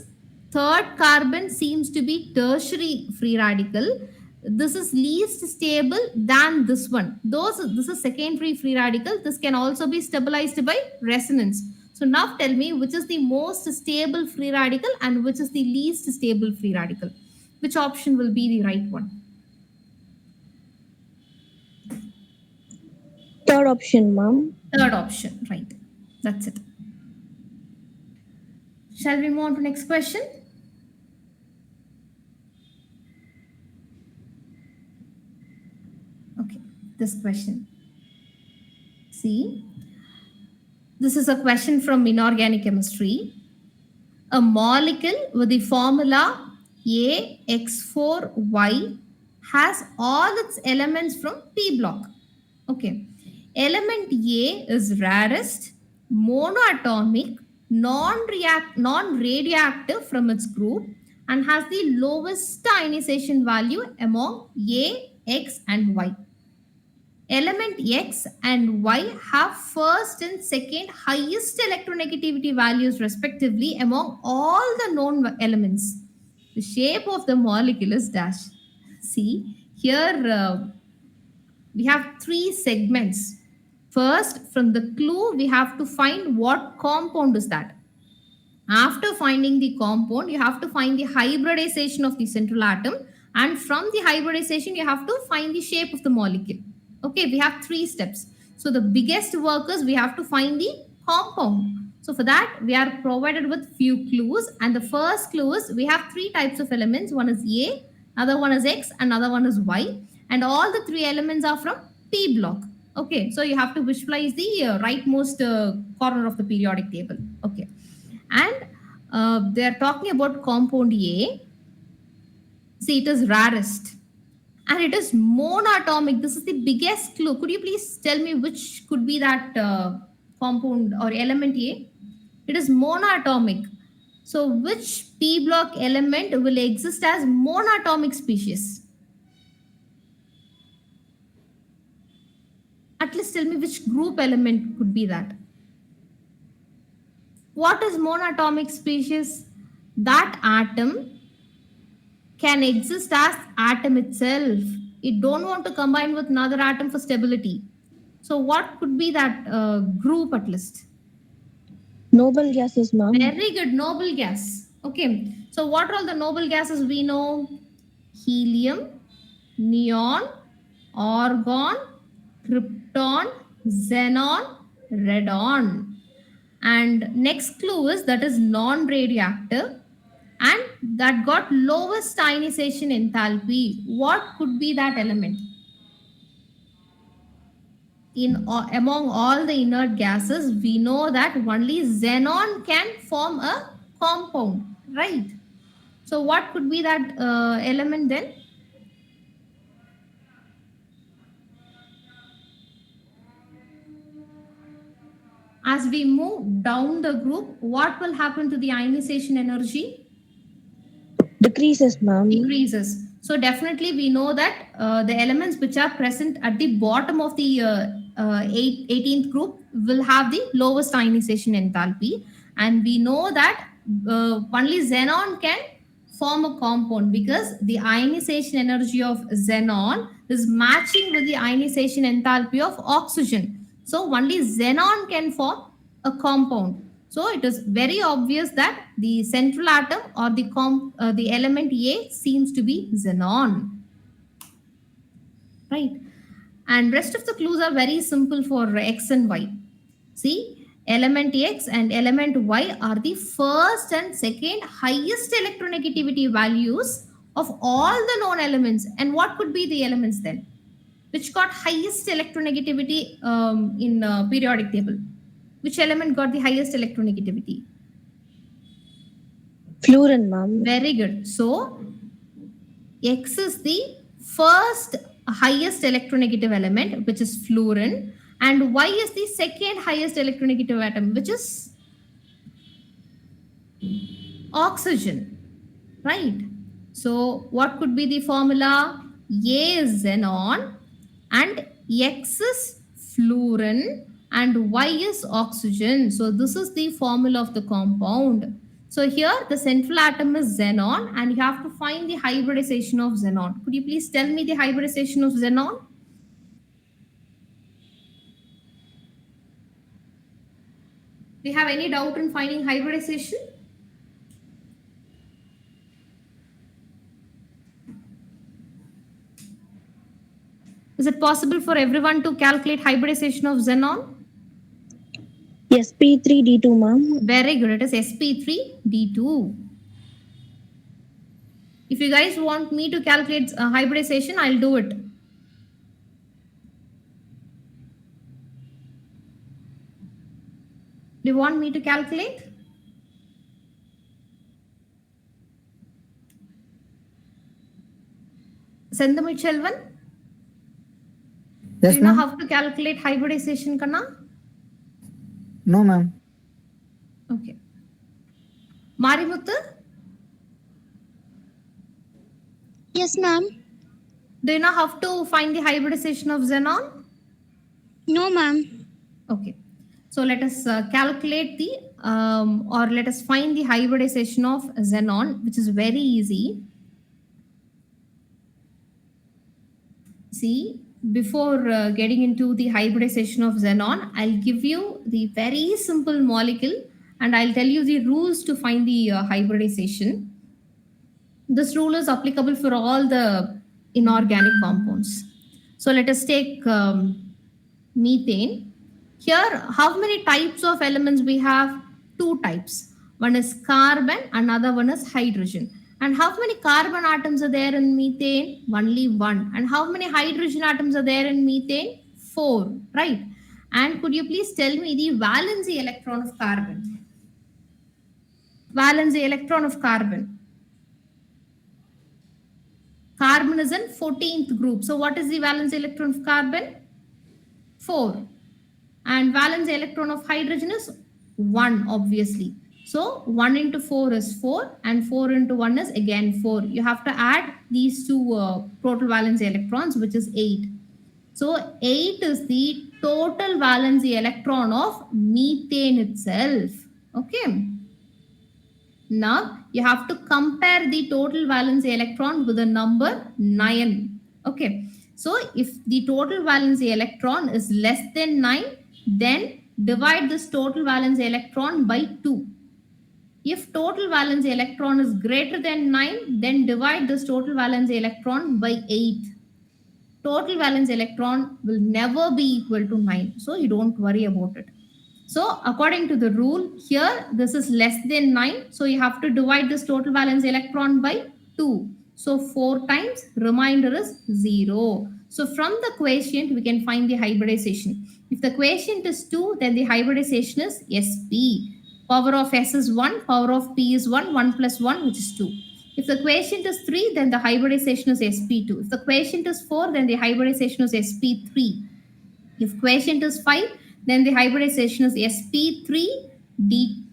third carbon seems to be tertiary free radical, this is least stable than this one. This is secondary free radical. This can also be stabilized by resonance. So now tell me which is the most stable free radical and which is the least stable free radical. Which option will be the right one? Third option, ma'am. Third option, right. That's it. Shall we move on to next question? Okay, this question. See, this is a question from inorganic chemistry. A molecule with the formula AX4Y has all its elements from P block. Okay. Element A is rarest, monoatomic, non-radioactive from its group and has the lowest ionization value among A, X and Y. Element X and Y have first and second highest electronegativity values respectively among all the known elements. The shape of the molecule is dash. See, here we have three segments. First, from the clue, we have to find what compound is that. After finding the compound, you have to find the hybridization of the central atom. And from the hybridization, you have to find the shape of the molecule. Okay, we have three steps. So the biggest work is we have to find the compound. So for that, we are provided with few clues. And the first clue is we have three types of elements. One is A, another one is X, another one is Y. And all the three elements are from P block. Okay, so you have to visualize the rightmost corner of the periodic table. Okay, and they are talking about compound A. See, it is rarest and it is monatomic. This is the biggest clue. Could you please tell me which could be that compound or element A? It is monatomic. So which P block element will exist as monatomic species? At least tell me which group element could be that. What is monatomic species? That atom can exist as atom itself. It don't want to combine with another atom for stability. So what could be that group at least? Noble gases, ma'am. Very good, noble gas. Okay, so what are all the noble gases we know? Helium, neon, argon, krypton, xenon, radon. And next clue is that is non-radioactive and that got lowest ionization enthalpy. What could be that element? Among all the inert gases, we know that only xenon can form a compound, right? So what could be that element then? As we move down the group, what will happen to the ionization energy? Decreases, ma'am. Decreases. So definitely we know that the elements which are present at the bottom of the 18th group will have the lowest ionization enthalpy. And we know that only xenon can form a compound because the ionization energy of xenon is matching with the ionization enthalpy of oxygen. So only xenon can form a compound. So it is very obvious that the central atom or the element A seems to be xenon. Right. And rest of the clues are very simple for X and Y. See, element X and element Y are the first and second highest electronegativity values of all the known elements. And what could be the elements then? Which got highest electronegativity in periodic table? Which element got the highest electronegativity? Fluorine, ma'am. Very good. So, X is the first highest electronegative element, which is fluorine. And Y is the second highest electronegative atom, which is Oxygen, right? So what could be the formula? A is xenon and X is fluorine and Y is oxygen. So this is the formula of the compound. So here the central atom is xenon and you have to find the hybridization of xenon. Could you please tell me the hybridization of xenon? Do you have any doubt in finding hybridization? Is it possible for everyone to calculate hybridization of xenon? sp3d2, ma'am. Very good. It is sp3d2. If you guys want me to calculate hybridization, I'll do it. Do you want me to calculate? Sendamil Chelvan? Yes, Do you know ma'am. how to calculate hybridization, Kanna? No, ma'am. Okay. Marimuthu? Yes, ma'am. Do you know how to find the hybridization of xenon? No, ma'am. Okay. So let us calculate the or let us find the hybridization of xenon, which is very easy. See, before getting into the hybridization of xenon, I'll give you the very simple molecule and I'll tell you the rules to find the hybridization. This rule is applicable for all the inorganic compounds. So let us take methane. Here, how many types of elements we have? Two types. One is carbon, another one is hydrogen. And how many carbon atoms are there in methane? Only one. And how many hydrogen atoms are there in methane? Four, right? And could you please tell me the valency electron of carbon? Valency electron of carbon. Carbon is in 14th group. So what is the valence electron of carbon? 4. And valence electron of hydrogen is 1, obviously. So 1 into 4 is 4 and 4 into 1 is again 4. You have to add these two total valence electrons, which is 8. So 8 is the total valency electron of methane itself. Okay. Now you have to compare the total valency electron with the number 9. Okay. So if the total valency electron is less than 9, then divide this total valency electron by 2. If total valency electron is greater than 9, then divide this total valency electron by 8. Total valence electron will never be equal to 9. So you don't worry about it. So according to the rule here, this is less than 9. So you have to divide this total valence electron by 2. So 4 times, remainder is 0. So from the quotient, we can find the hybridization. If the quotient is 2, then the hybridization is Sp. Power of S is 1, power of P is 1, 1 plus 1, which is 2. If the quotient is 3, then the hybridization is Sp2. If the quotient is 4, then the hybridization is Sp3. If quotient is 5, then the hybridization is Sp3D.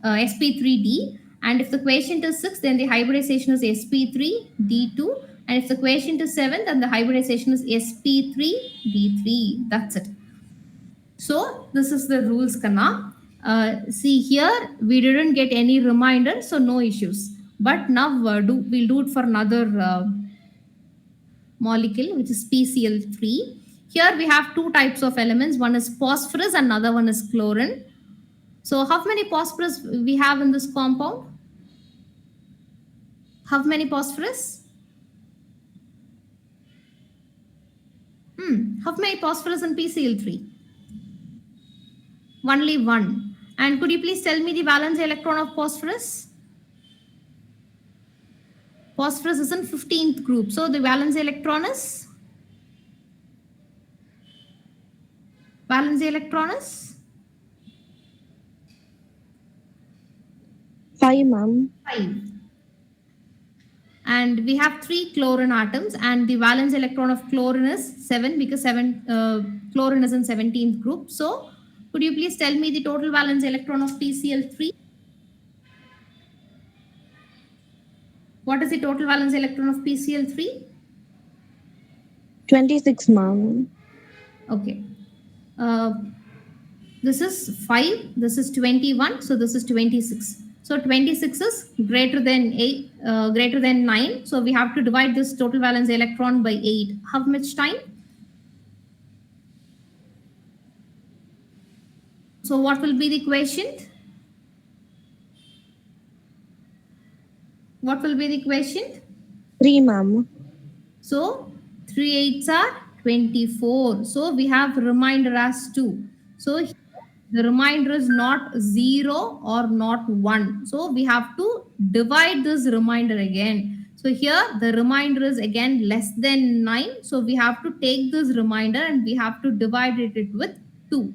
And if the quotient is 6, then the hybridization is Sp3D2. And if the quotient is 7, then the hybridization is Sp3D3. That's it. So this is the rules, Kanna. See here, we didn't get any reminder, so no issues. But now we'll do it for another molecule, which is PCl3. Here we have two types of elements. One is phosphorus and another one is chlorine. So how many phosphorus we have in this compound? How many phosphorus? How many phosphorus in PCl3? Only 1. And could you please tell me the valence electron of phosphorus? Phosphorus is in 15th group. So the valence electron is? Valence electron is? 5, ma'am. 5. And we have 3 chlorine atoms and the valence electron of chlorine is 7 because chlorine is in 17th group. So could you please tell me the total valence electron of PCl3? What is the total valence electron of PCl3? 26, ma'am. Okay. Uh, this is 5, this is 21, so this is 26. So 26 is greater than 8, greater than 9. So we have to divide this total valence electron by 8. How much time? So what will be the quotient? What will be the quotient? 3, ma'am. So 3 eights are 24. So we have remainder as 2. So the remainder is not 0 or not 1. So we have to divide this remainder again. So here the remainder is again less than 9. So we have to take this remainder and we have to divide it with 2.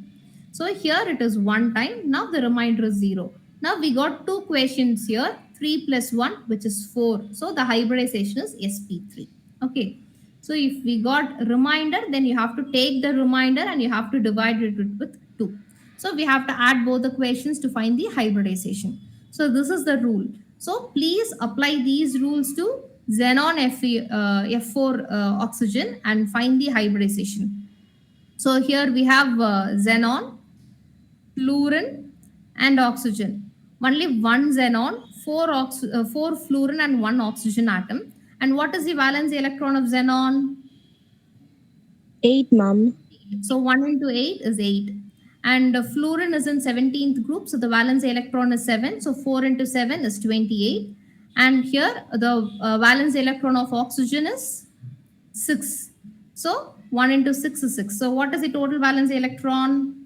So here it is 1 time. Now the remainder is 0. Now we got two questions here. 3 plus 1, which is 4. So the hybridization is sp3. Okay. So if we got remainder, then you have to take the remainder and you have to divide it with 2. So we have to add both the equations to find the hybridization. So this is the rule. So please apply these rules to xenon F4 oxygen and find the hybridization. So here we have xenon, fluorine and oxygen. Only one xenon, four fluorine and one oxygen atom. And what is the valence electron of xenon? 8, ma'am. So 1 into 8 is 8. And fluorine is in 17th group. So the valence electron is 7. So 4 into 7 is 28. And here the valence electron of oxygen is 6. So 1 into 6 is 6. So what is the total valence electron?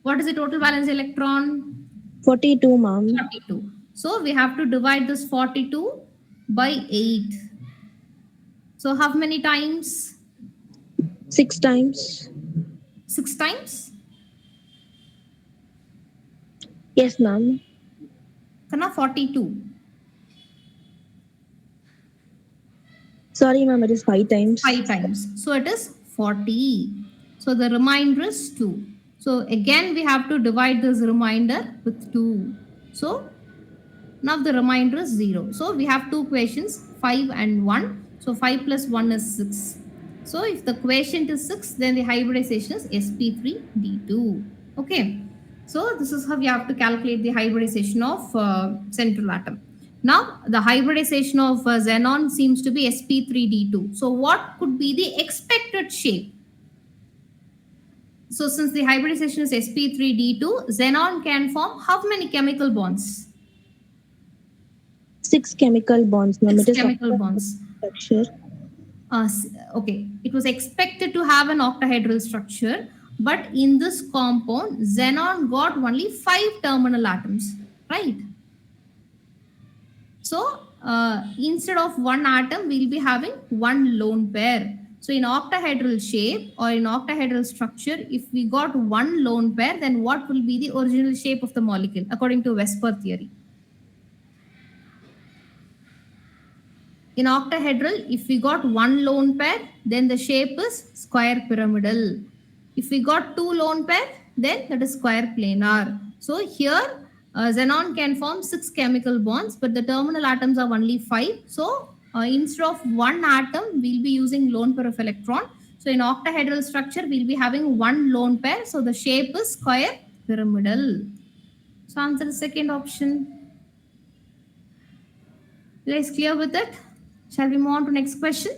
What is the total valence electron? 42, ma'am. 42. So we have to divide this 42 by 8. So how many times? 6 times. 6 times? Yes, ma'am. Kana 42. Sorry, ma'am, it is 5 times. 5 times. So it is 40. So the remainder is 2. So again, we have to divide this remainder with 2. So now the remainder is 0. So we have two questions, 5 and 1. So 5 plus 1 is 6. So if the quotient is 6, then the hybridization is sp3d2. Okay. So this is how we have to calculate the hybridization of central atom. Now the hybridization of xenon seems to be sp3d2. So what could be the expected shape? So since the hybridization is sp3d2, xenon can form how many chemical bonds? 6 chemical bonds, ma'am. 6 It is chemical bonds. structure. Okay, it was expected to have an octahedral structure, but in this compound, xenon got only 5 terminal atoms, right? So instead of one atom, we'll be having one lone pair. So in octahedral shape or in octahedral structure, if we got one lone pair, then what will be the original shape of the molecule according to Vesper theory? In octahedral, if we got one lone pair, then the shape is square pyramidal. If we got two lone pair, then that is square planar. So here, xenon can form 6 chemical bonds, but the terminal atoms are only 5. So instead of one atom, we'll be using lone pair of electron. So in octahedral structure, we'll be having one lone pair. So the shape is square pyramidal. So answer the second option. You guys clear with it? Shall we move on to next question?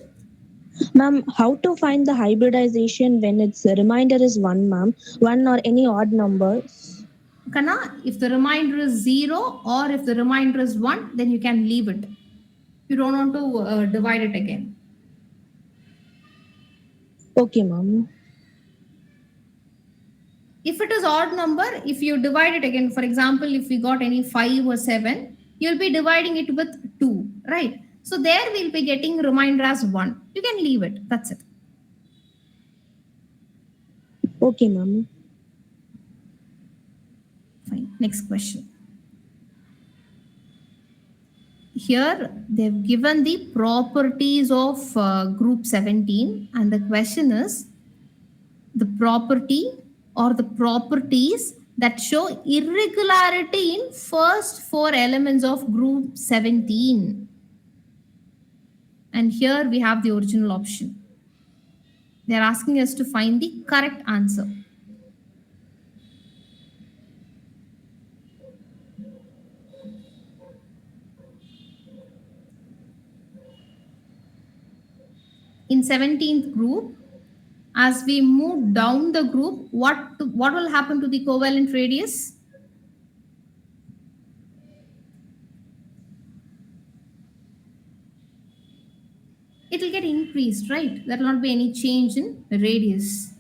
Ma'am, how to find the hybridization when its remainder is 1, ma'am? 1 or any odd numbers? Kana, if the remainder is 0 or if the remainder is 1, then you can leave it. You don't want to divide it again. Okay, ma'am. If it is odd number, if you divide it again, for example, if we got any 5 or 7, you'll be dividing it with 2, right? So there we'll be getting remainder as 1. You can leave it. That's it. Okay, ma'am. Fine. Next question. Here they've given the properties of group 17 and the question is the property or the properties that show irregularity in first 4 elements of group 17. And here we have the original option. They are asking us to find the correct answer. In 17th group, as we move down the group, what will happen to the covalent radius? It will get increased, right? There will not be any change in radius.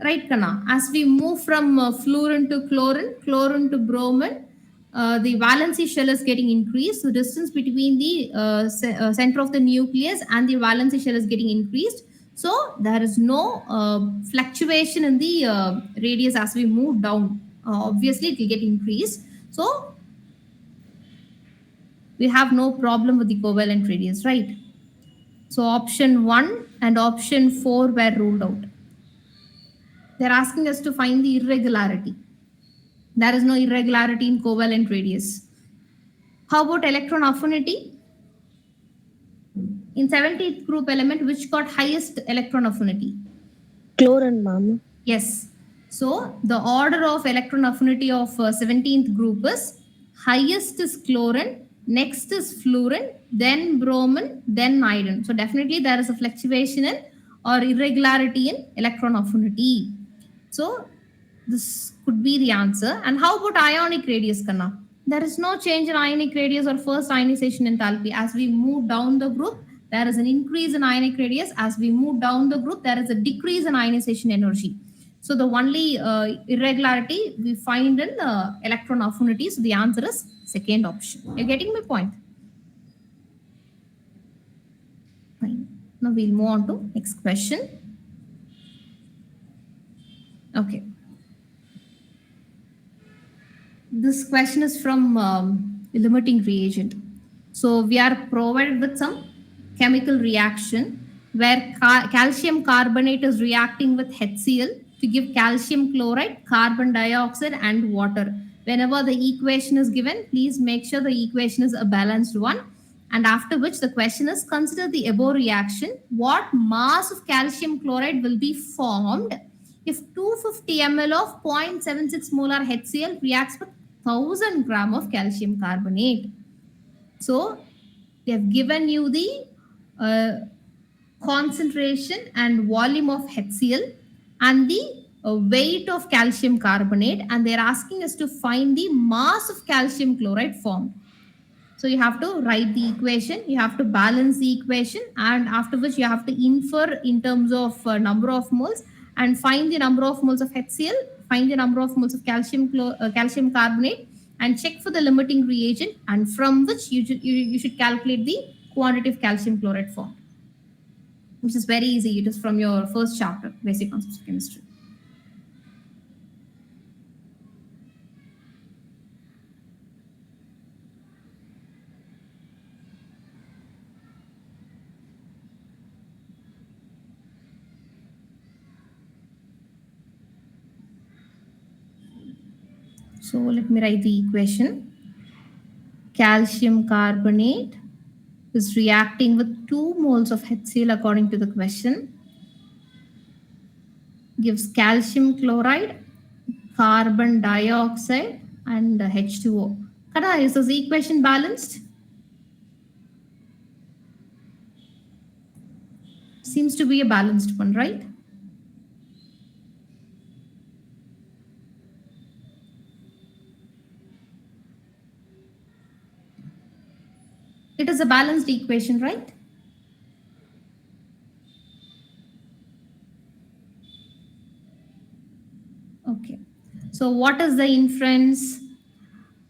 Right, Kana? As we move from fluorine to chlorine, chlorine to bromine, the valency shell is getting increased. The distance between the center of the nucleus and the valency shell is getting increased. So there is no fluctuation in the radius as we move down. Obviously, it will get increased. So we have no problem with the covalent radius, right? So option 1 and option 4 were ruled out. They're asking us to find the irregularity. There is no irregularity in covalent radius. How about electron affinity? In 17th group element, which got highest electron affinity? Chlorine, ma'am. Yes. So the order of electron affinity of 17th group is highest is chlorine, next is fluorine, then bromine, then iodine. So definitely there is a fluctuation in or irregularity in electron affinity. So this could be the answer. And how about ionic radius, Kanna? There is no change in ionic radius or first ionization enthalpy. As we move down the group, there is an increase in ionic radius. As we move down the group, there is a decrease in ionization energy. So the only irregularity we find in electron affinity. So the answer is second option. You're getting my point? Fine. Now we'll move on to next question. Okay. This question is from limiting reagent. So we are provided with some chemical reaction where calcium carbonate is reacting with HCl to give calcium chloride, carbon dioxide, and water. Whenever the equation is given, please make sure the equation is a balanced one. And after which the question is, consider the above reaction. What mass of calcium chloride will be formed if 250 ml of 0.76 molar HCl reacts with 1000 gram of calcium carbonate? So they have given you the concentration and volume of HCl and the weight of calcium carbonate, and they're asking us to find the mass of calcium chloride formed. So you have to write the equation, you have to balance the equation, and after which you have to infer in terms of number of moles and find the number of moles of HCl, find the number of moles of calcium carbonate, and check for the limiting reagent, and from which you should calculate the quantity of calcium chloride formed, which is very easy. It is from your first chapter, Basic Concepts of Chemistry. So let me write the equation. Calcium carbonate is reacting with 2 moles of HCl according to the question. Gives calcium chloride, carbon dioxide, and H2O. Kada, is this equation balanced? Seems to be a balanced one, right? It is a balanced equation, right? Okay. So what is the inference?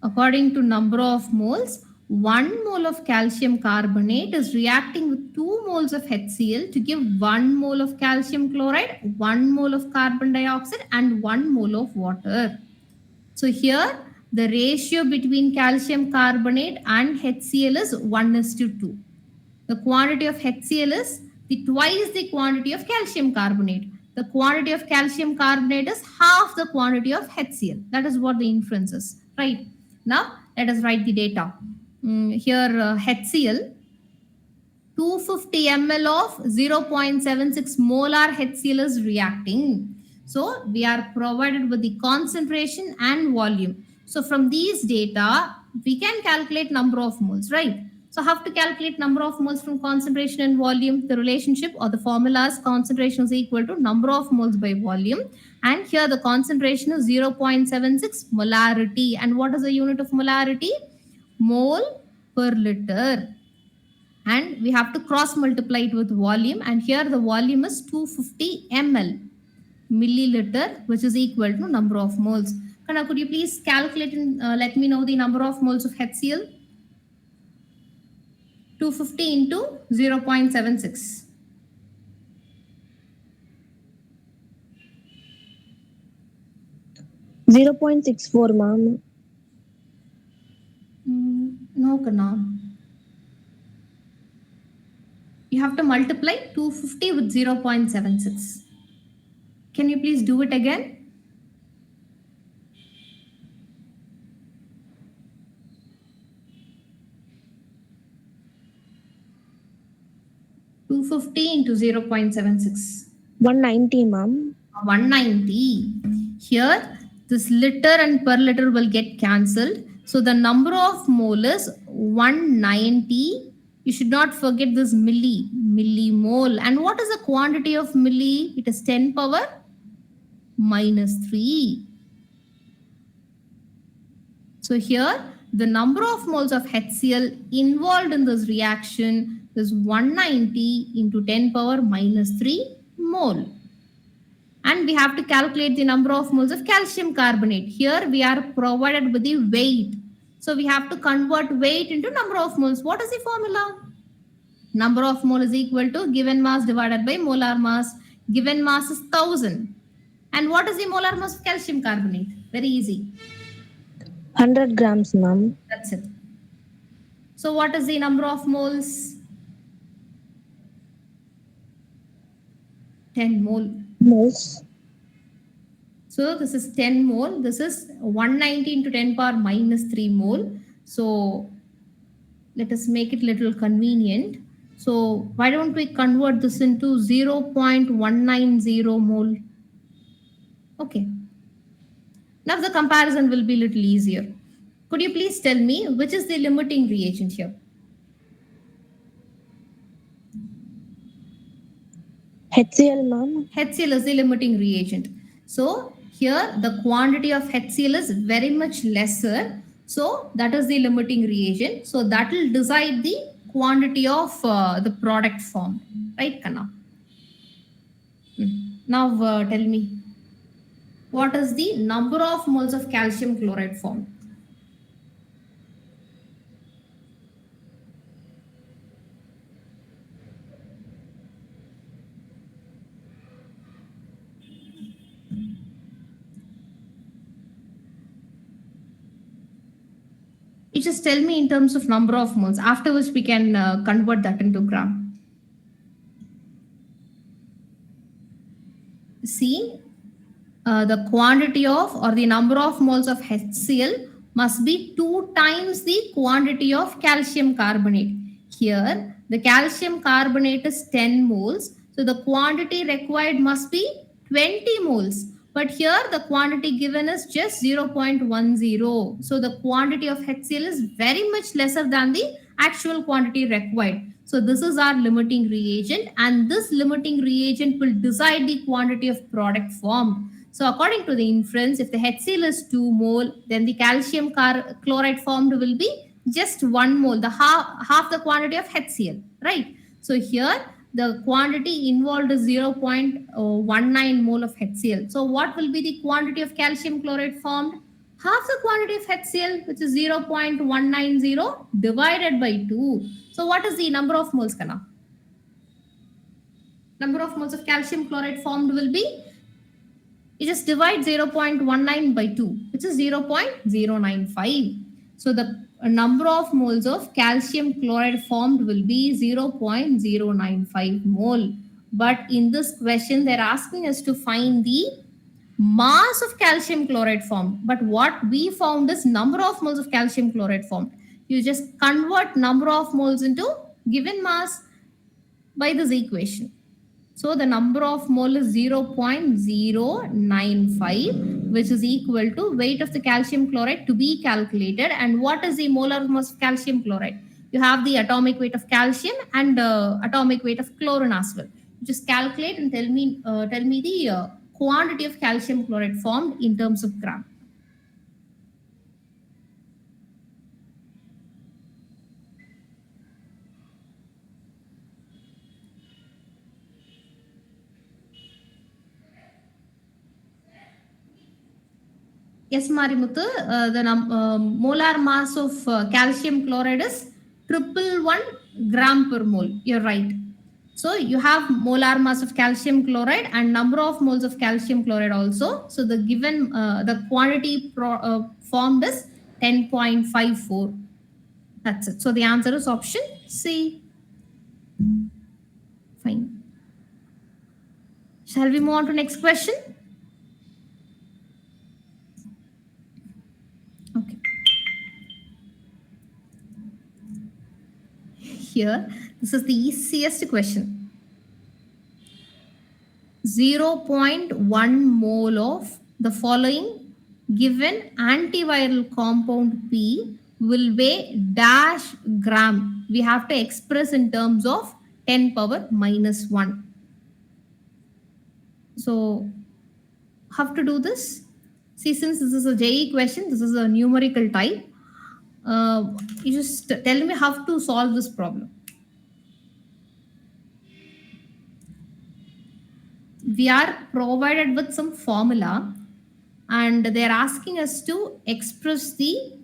According to number of moles, 1 mole of calcium carbonate is reacting with 2 moles of HCl to give 1 mole of calcium chloride, 1 mole of carbon dioxide, and 1 mole of water. So here, the ratio between calcium carbonate and HCl is 1:2. The quantity of HCl is twice the quantity of calcium carbonate. the quantity of calcium carbonate is half the quantity of HCl. That is what the inference is, right? Now, let us write the data. Here, HCl, 250 ml of 0.76 molar HCl is reacting. So, we are provided with the concentration and volume. So, from these data, we can calculate number of moles, right? So, how to calculate number of moles from concentration and volume? The relationship or the formula is concentration is equal to number of moles by volume. And here the concentration is 0.76 molarity. And what is the unit of molarity? Mole per liter. And we have to cross multiply it with volume. And here the volume is 250 ml, milliliter, which is equal to number of moles. Kana, could you please calculate and let me know the number of moles of HCl? 250 into 0.76. Zero 0.64, ma'am. No, Kana. You have to multiply 250 with 0.76. Can you please do it again? 250 into 0.76. 190, ma'am. 190. Here, this liter and per liter will get cancelled. So the number of mole is 190. You should not forget this millimole. And what is the quantity of milli? It is 10 power minus 3. So here, the number of moles of HCl involved in this reaction is 190 into 10 power minus 3 mole. And we have to calculate the number of moles of calcium carbonate. Here we are provided with the weight. So we have to convert weight into number of moles. What is the formula? Number of mole is equal to given mass divided by molar mass. Given mass is 1000. And what is the molar mass of calcium carbonate? Very easy. 100 grams, ma'am. That's it. So what is the number of moles? 10 mole. Moles. So this is 10 mole. This is 190 into 10 power minus 3 mole. So let us make it little convenient. So why don't we convert this into 0.190 mole? Okay. Now the comparison will be a little easier. Could you please tell me which is the limiting reagent here? HCl, ma'am. HCl is the limiting reagent. So here the quantity of HCl is very much lesser. So that is the limiting reagent. So that will decide the quantity of the product formed. Right, Kanna? Now tell me, what is the number of moles of calcium chloride formed? You just tell me in terms of number of moles. Afterwards, we can convert that into gram. See, the quantity of or the number of moles of HCl must be 2 times the quantity of calcium carbonate. Here, the calcium carbonate is 10 moles. So the quantity required must be 20 moles. But here the quantity given is just 0.10. So the quantity of HCl is very much lesser than the actual quantity required. So this is our limiting reagent, and this limiting reagent will decide the quantity of product formed. So according to the inference, if the HCl is 2 mole, then the calcium chloride formed will be just 1 mole, the half the quantity of HCl, right? So here the quantity involved is 0.19 mole of HCl. So what will be the quantity of calcium chloride formed? Half the quantity of HCl, which is 0.190 divided by 2. So what is the number of moles, Kana? Number of moles of calcium chloride formed will be, you just divide 0.19 by 2, which is 0.095. So the number of moles of calcium chloride formed will be 0.095 mole. But in this question, they're asking us to find the mass of calcium chloride formed. But what we found is number of moles of calcium chloride formed. You just convert number of moles into given mass by this equation. So the number of mole is 0.095, which is equal to weight of the calcium chloride to be calculated. And what is the molar mass of calcium chloride? You have the atomic weight of calcium and atomic weight of chlorine as well. Just calculate and tell me the quantity of calcium chloride formed in terms of gram. Yes, Marimuthu, the molar mass of calcium chloride is 111 gram per mole. You're right. So you have molar mass of calcium chloride and number of moles of calcium chloride also. So the given the quantity formed is 10.54. That's it. So the answer is option C. Fine. Shall we move on to next question? Okay. Here, this is the easiest question. 0.1 mole of the following given antiviral compound P will weigh dash gram. We have to express in terms of 10 power minus 1. So, how to do this? See, since this is a JE question, this is a numerical type. You just tell me how to solve this problem. We are provided with some formula and they're asking us to express the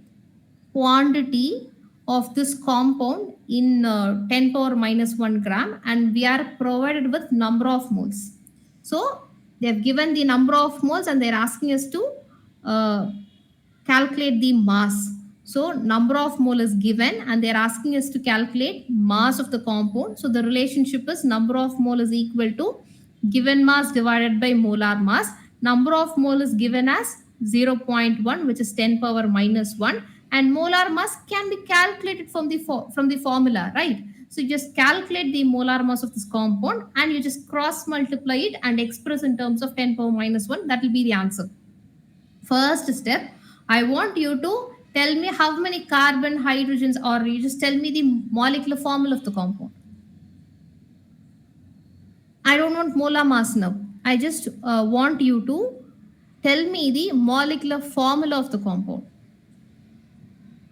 quantity of this compound in 10 power minus 1 gram, and we are provided with number of moles. So they've given the number of moles and they're asking us to calculate the mass. So number of mole is given and they're asking us to calculate mass of the compound. So the relationship is number of mole is equal to given mass divided by molar mass. Number of mole is given as 0.1, which is 10 power minus 1, and molar mass can be calculated from the formula, right? So you just calculate the molar mass of this compound and you just cross multiply it and express in terms of 10 power minus 1. That will be the answer. First step, I want you to tell me how many carbon, hydrogens, or you just tell me the molecular formula of the compound. I don't want molar mass now. I just want you to tell me the molecular formula of the compound.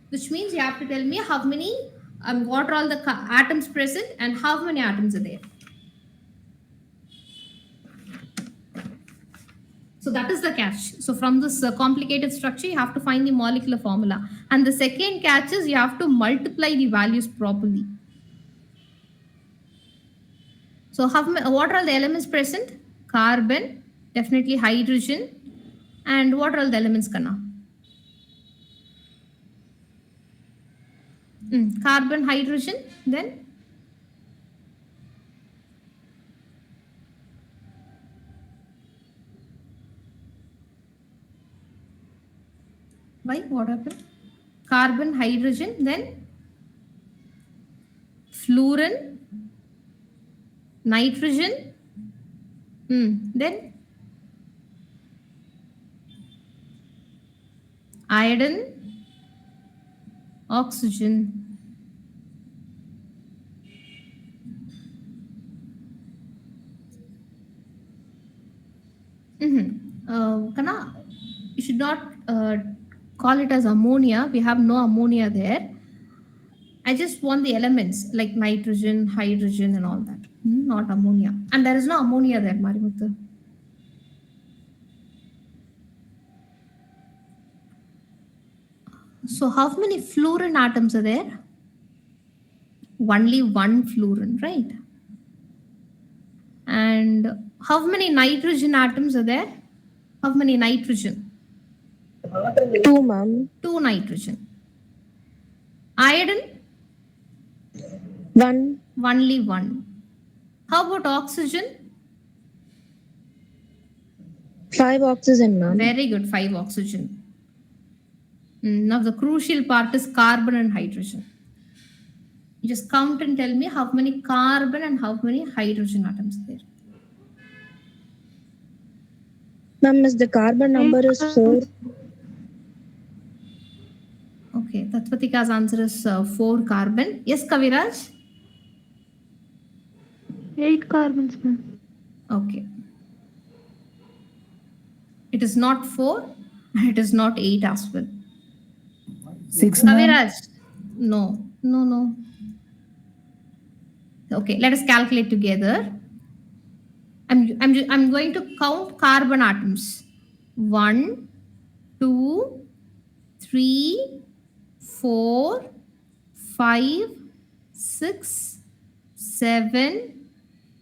Which means you have to tell me how many, what are all the atoms present and how many atoms are there. So that is the catch. So from this complicated structure, you have to find the molecular formula. And the second catch is you have to multiply the values properly. So what are all the elements present? Carbon, definitely hydrogen. And what are all the elements, Kanna? Carbon, hydrogen, then? Why? What happened? Carbon, hydrogen, then? Fluorine, nitrogen, then? Iodine, oxygen. Kana, you should not call it as ammonia. We have no ammonia there. I just want the elements like nitrogen, hydrogen, and all that. Not ammonia. And there is no ammonia there, Marimuthu. So how many fluorine atoms are there? Only one fluorine, right? And how many nitrogen atoms are there? How many nitrogen? 2, ma'am. 2 nitrogen. Iodine? 1. Only 1. How about oxygen? 5 oxygen, ma'am. Very good, 5 oxygen. Now the crucial part is carbon and hydrogen. You just count and tell me how many carbon and how many hydrogen atoms there. Ma'am, is the carbon number is 4. Okay, Tatvatika's answer is 4 carbon. Yes, Kaviraj? 8 carbons, ma'am. Okay. It is not 4 and it is not 8 as well. 6, ma'am. Kaviraj? No, no, no. Okay, let us calculate together. I'm going to count carbon atoms. 1, 2, 3, 4, 5, 6, 7,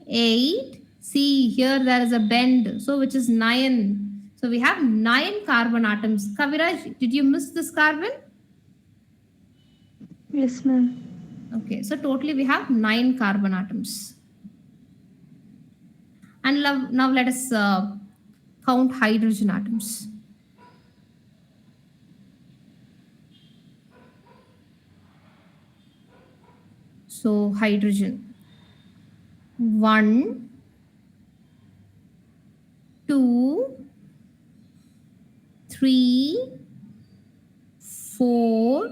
8. See, here there is a bend, so which is 9. So we have 9 carbon atoms. Kaviraj, did you miss this carbon? Yes, ma'am. Okay, so totally we have 9 carbon atoms. And now let us count hydrogen atoms. So hydrogen. 1, 2, 3, 4,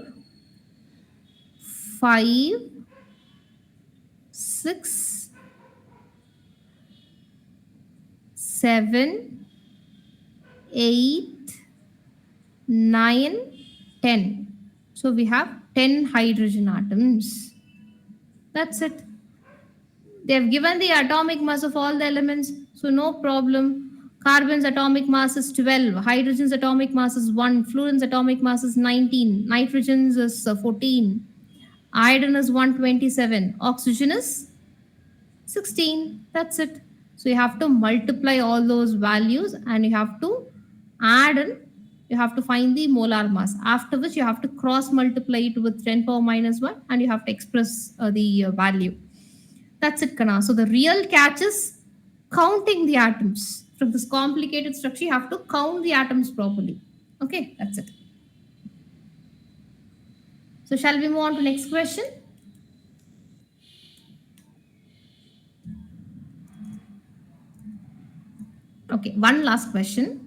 5, 6, 7, 8, 9, 10. So we have 10 hydrogen atoms. That's it. They have given the atomic mass of all the elements, so no problem. Carbon's atomic mass is 12, hydrogen's atomic mass is 1, fluorine's atomic mass is 19, nitrogen's is 14, iodine is 127, oxygen is 16. That's it. So you have to multiply all those values and you have to add in, you have to find the molar mass. After which you have to cross multiply it with 10 power minus 1 and you have to express the value. That's it, Kana. So the real catch is counting the atoms. From this complicated structure, you have to count the atoms properly. Okay, that's it. So shall we move on to next question? Okay, one last question.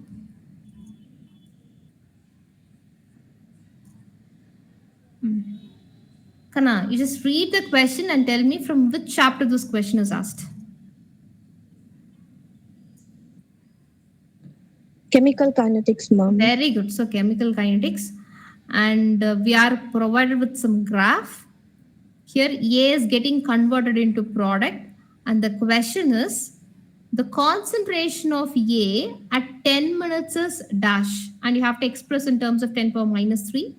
Kana, you just read the question and tell me from which chapter this question is asked. Chemical kinetics, ma'am. Very good. So chemical kinetics. And we are provided with some graph. Here A is getting converted into product. And the question is, the concentration of A at 10 minutes is dash. And you have to express in terms of 10 power minus 3.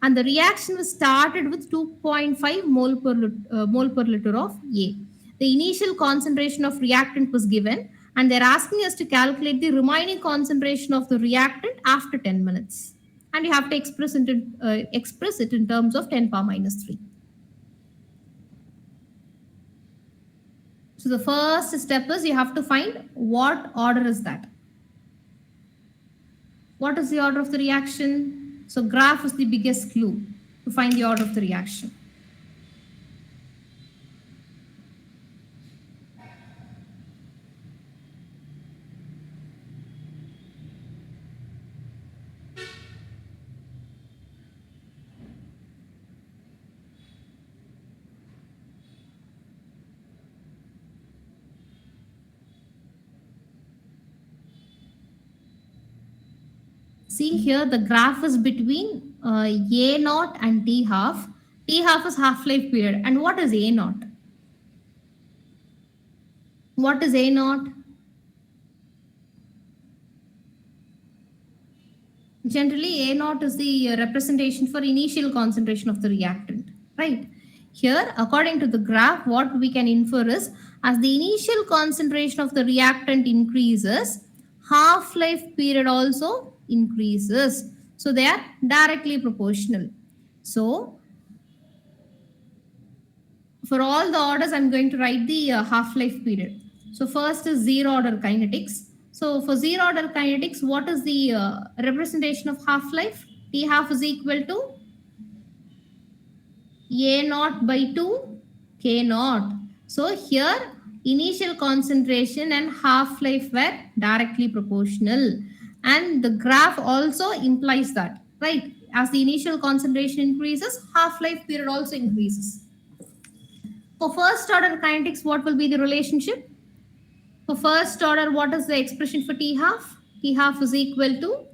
And the reaction was started with 2.5 mole per liter of A. The initial concentration of reactant was given, and they're asking us to calculate the remaining concentration of the reactant after 10 minutes. And you have to express it in terms of 10 power minus 3. So the first step is you have to find what order is that. What is the order of the reaction? So graph is the biggest clue to find the order of the reaction. See here, the graph is between A naught and T half. T half is half-life period. And what is A naught? What is A naught? Generally, A naught is the representation for initial concentration of the reactant, right? Here, according to the graph, what we can infer is, as the initial concentration of the reactant increases, half-life period also increases. So they are directly proportional. So for all the orders, I'm going to write the half-life period. So first is zero order kinetics. So for zero order kinetics, what is the representation of half-life? T half is equal to A naught by 2 K naught. So here initial concentration and half-life were directly proportional. And the graph also implies that, right? As the initial concentration increases, half-life period also increases. For first order kinetics, what will be the relationship? For first order, what is the expression for T half? T half is equal to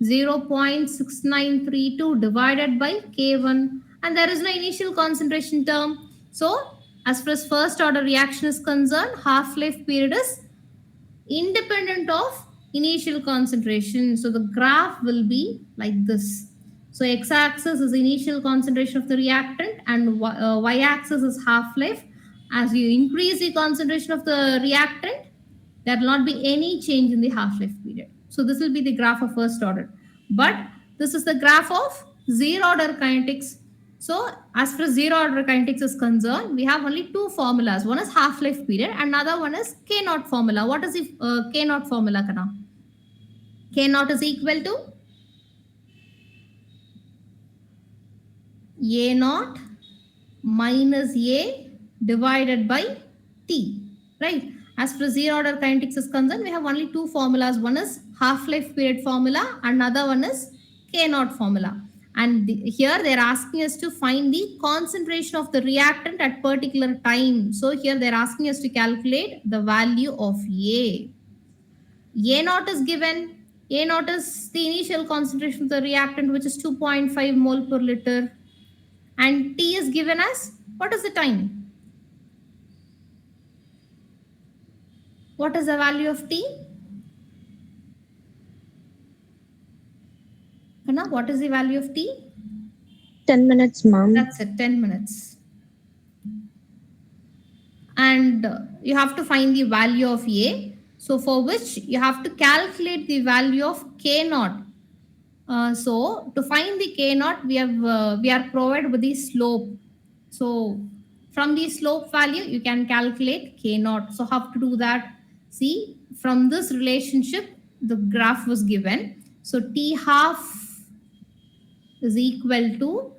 0.6932 divided by K1, and there is no initial concentration term. So, as far as first order reaction is concerned, half-life period is independent of initial concentration. So the graph will be like this. So x-axis is initial concentration of the reactant and y-axis is half-life. As you increase the concentration of the reactant, there will not be any change in the half-life period. So this will be the graph of first order. But this is the graph of zero order kinetics. So as far as zero order kinetics is concerned, we have only two formulas. One is half-life period, and another one is K naught formula. What is the K naught formula, Kana? K naught is equal to A naught minus A divided by T, right? As far as zero order kinetics is concerned, we have only two formulas. One is half-life period formula, another one is K naught formula. And here they're asking us to find the concentration of the reactant at particular time. So here they're asking us to calculate the value of A. A naught is given. A naught is the initial concentration of the reactant, which is 2.5 mole per liter. And T is given as, what is the time? What is the value of T? Kana, what is the value of T? 10 minutes, ma'am. That's it, 10 minutes. And you have to find the value of A. So for which you have to calculate the value of K naught. So to find the K naught, we are provided with the slope. So from the slope value, you can calculate K naught. So how to do that? See, from this relationship, the graph was given. So T half is equal to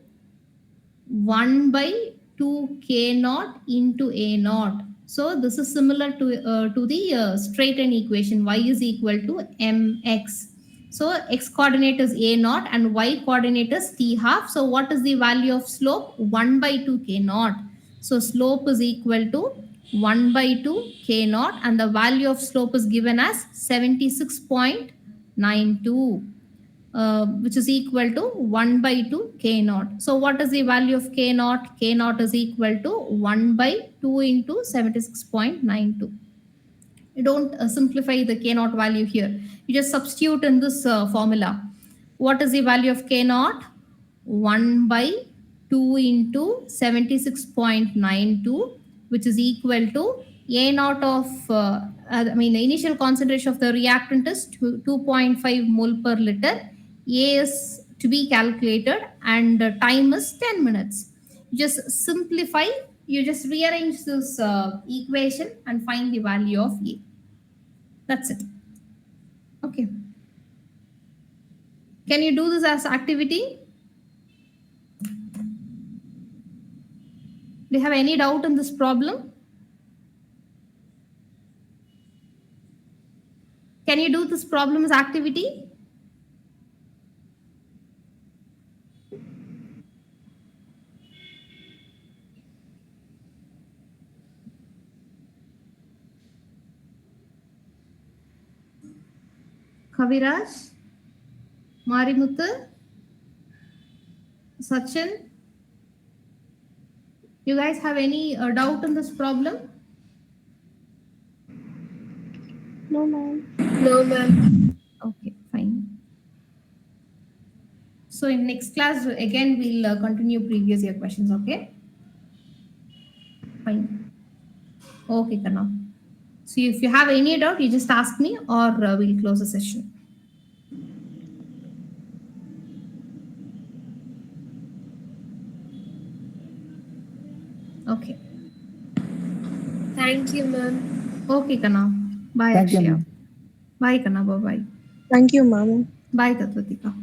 1 by 2 K naught into A naught. So this is similar to the straighten equation. Y is equal to mx. So x coordinate is A naught and y coordinate is T half. So what is the value of slope? 1 by 2 K naught. So slope is equal to 1 by 2 K naught and the value of slope is given as 76.92. Which is equal to 1 by 2 K naught. So what is the value of K naught? K naught is equal to 1 by 2 into 76.92. You don't simplify the K naught value here. You just substitute in this formula. What is the value of K naught? 1 by 2 into 76.92, which is equal to A naught of, the initial concentration of the reactant is 2.5 mole per liter. A is to be calculated and time is 10 minutes. Just simplify, you just rearrange this equation and find the value of A. That's it. Okay. Can you do this as activity? Do you have any doubt in this problem? Can you do this problem as activity? Kaviraj, Marimuthu, Sachin, you guys have any doubt in this problem? No, ma'am. No, ma'am. Okay, fine. So in next class, again, we'll continue previous year questions, okay? Fine. Okay, Kana. So if you have any doubt, you just ask me or we'll close the session. Okay. Thank you, ma'am. Okay, Kana. Bye, Thank you, Akshaya. ma'am. Bye, Kana. Bye-bye. Thank you, ma'am. Bye, Tatvatika.